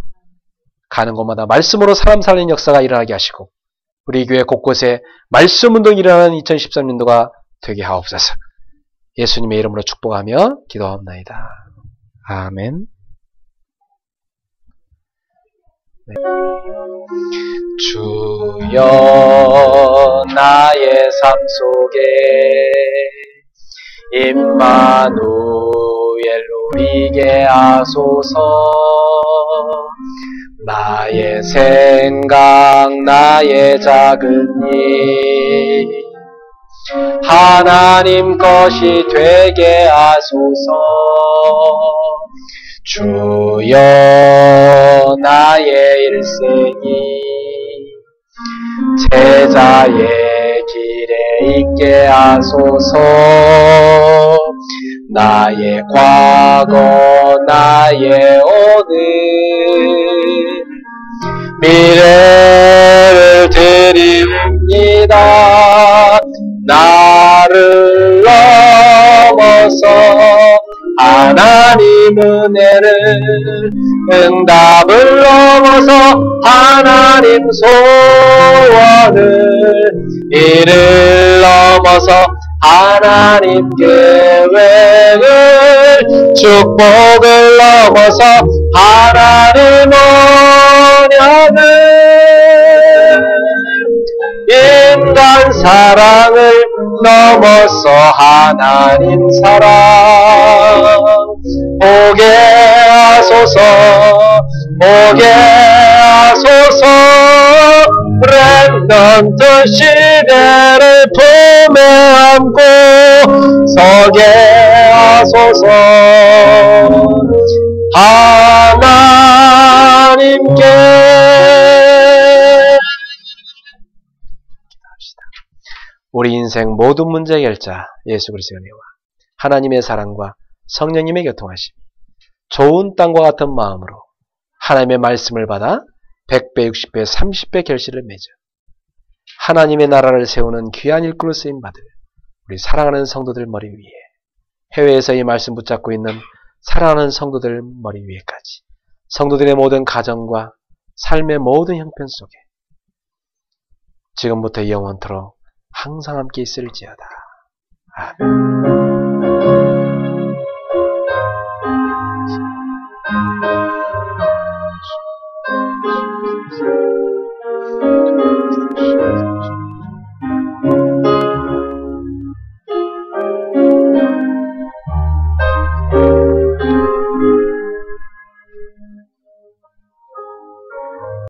가는 곳마다 말씀으로 사람 살리는 역사가 일어나게 하시고 우리 교회 곳곳에 말씀 운동이 일어나는 2013년도가 되게 하옵소서. 예수님의 이름으로 축복하며 기도합니다. 아멘. 네. 주여 나의 삶 속에 임마누엘 누리게 하소서. 나의 생각 나의 작은 일 하나님 것이 되게 하소서. 주여 나의 일생이 제자의 길에 있게 하소서. 나의 과거 나의 오늘 미래를 드립니다. 나를 넘어서 하나님 은혜를 응답을 넘어서 하나님 소원을 이를 넘어서 하나님 계획을 축복을 넘어서 하나님 언약을 인간 사랑을 넘어서 하나님 사랑 오게 하소서. 오게 하소서. 렘넌트 시대를 품에 안고 서게 하소서. 하나님께 기도합시다. 우리 인생 모든 문제 해결자 예수 그리스도의 은혜와 하나님의 사랑과 성령님의 교통하심, 좋은 땅과 같은 마음으로 하나님의 말씀을 받아 100배, 60배, 30배 결실을 맺어 하나님의 나라를 세우는 귀한 일꾼으로 쓰임 받을 우리 사랑하는 성도들 머리 위에, 해외에서 이 말씀 붙잡고 있는 사랑하는 성도들 머리 위에까지 성도들의 모든 가정과 삶의 모든 형편 속에 지금부터 영원토록 항상 함께 있을지어다. 아멘.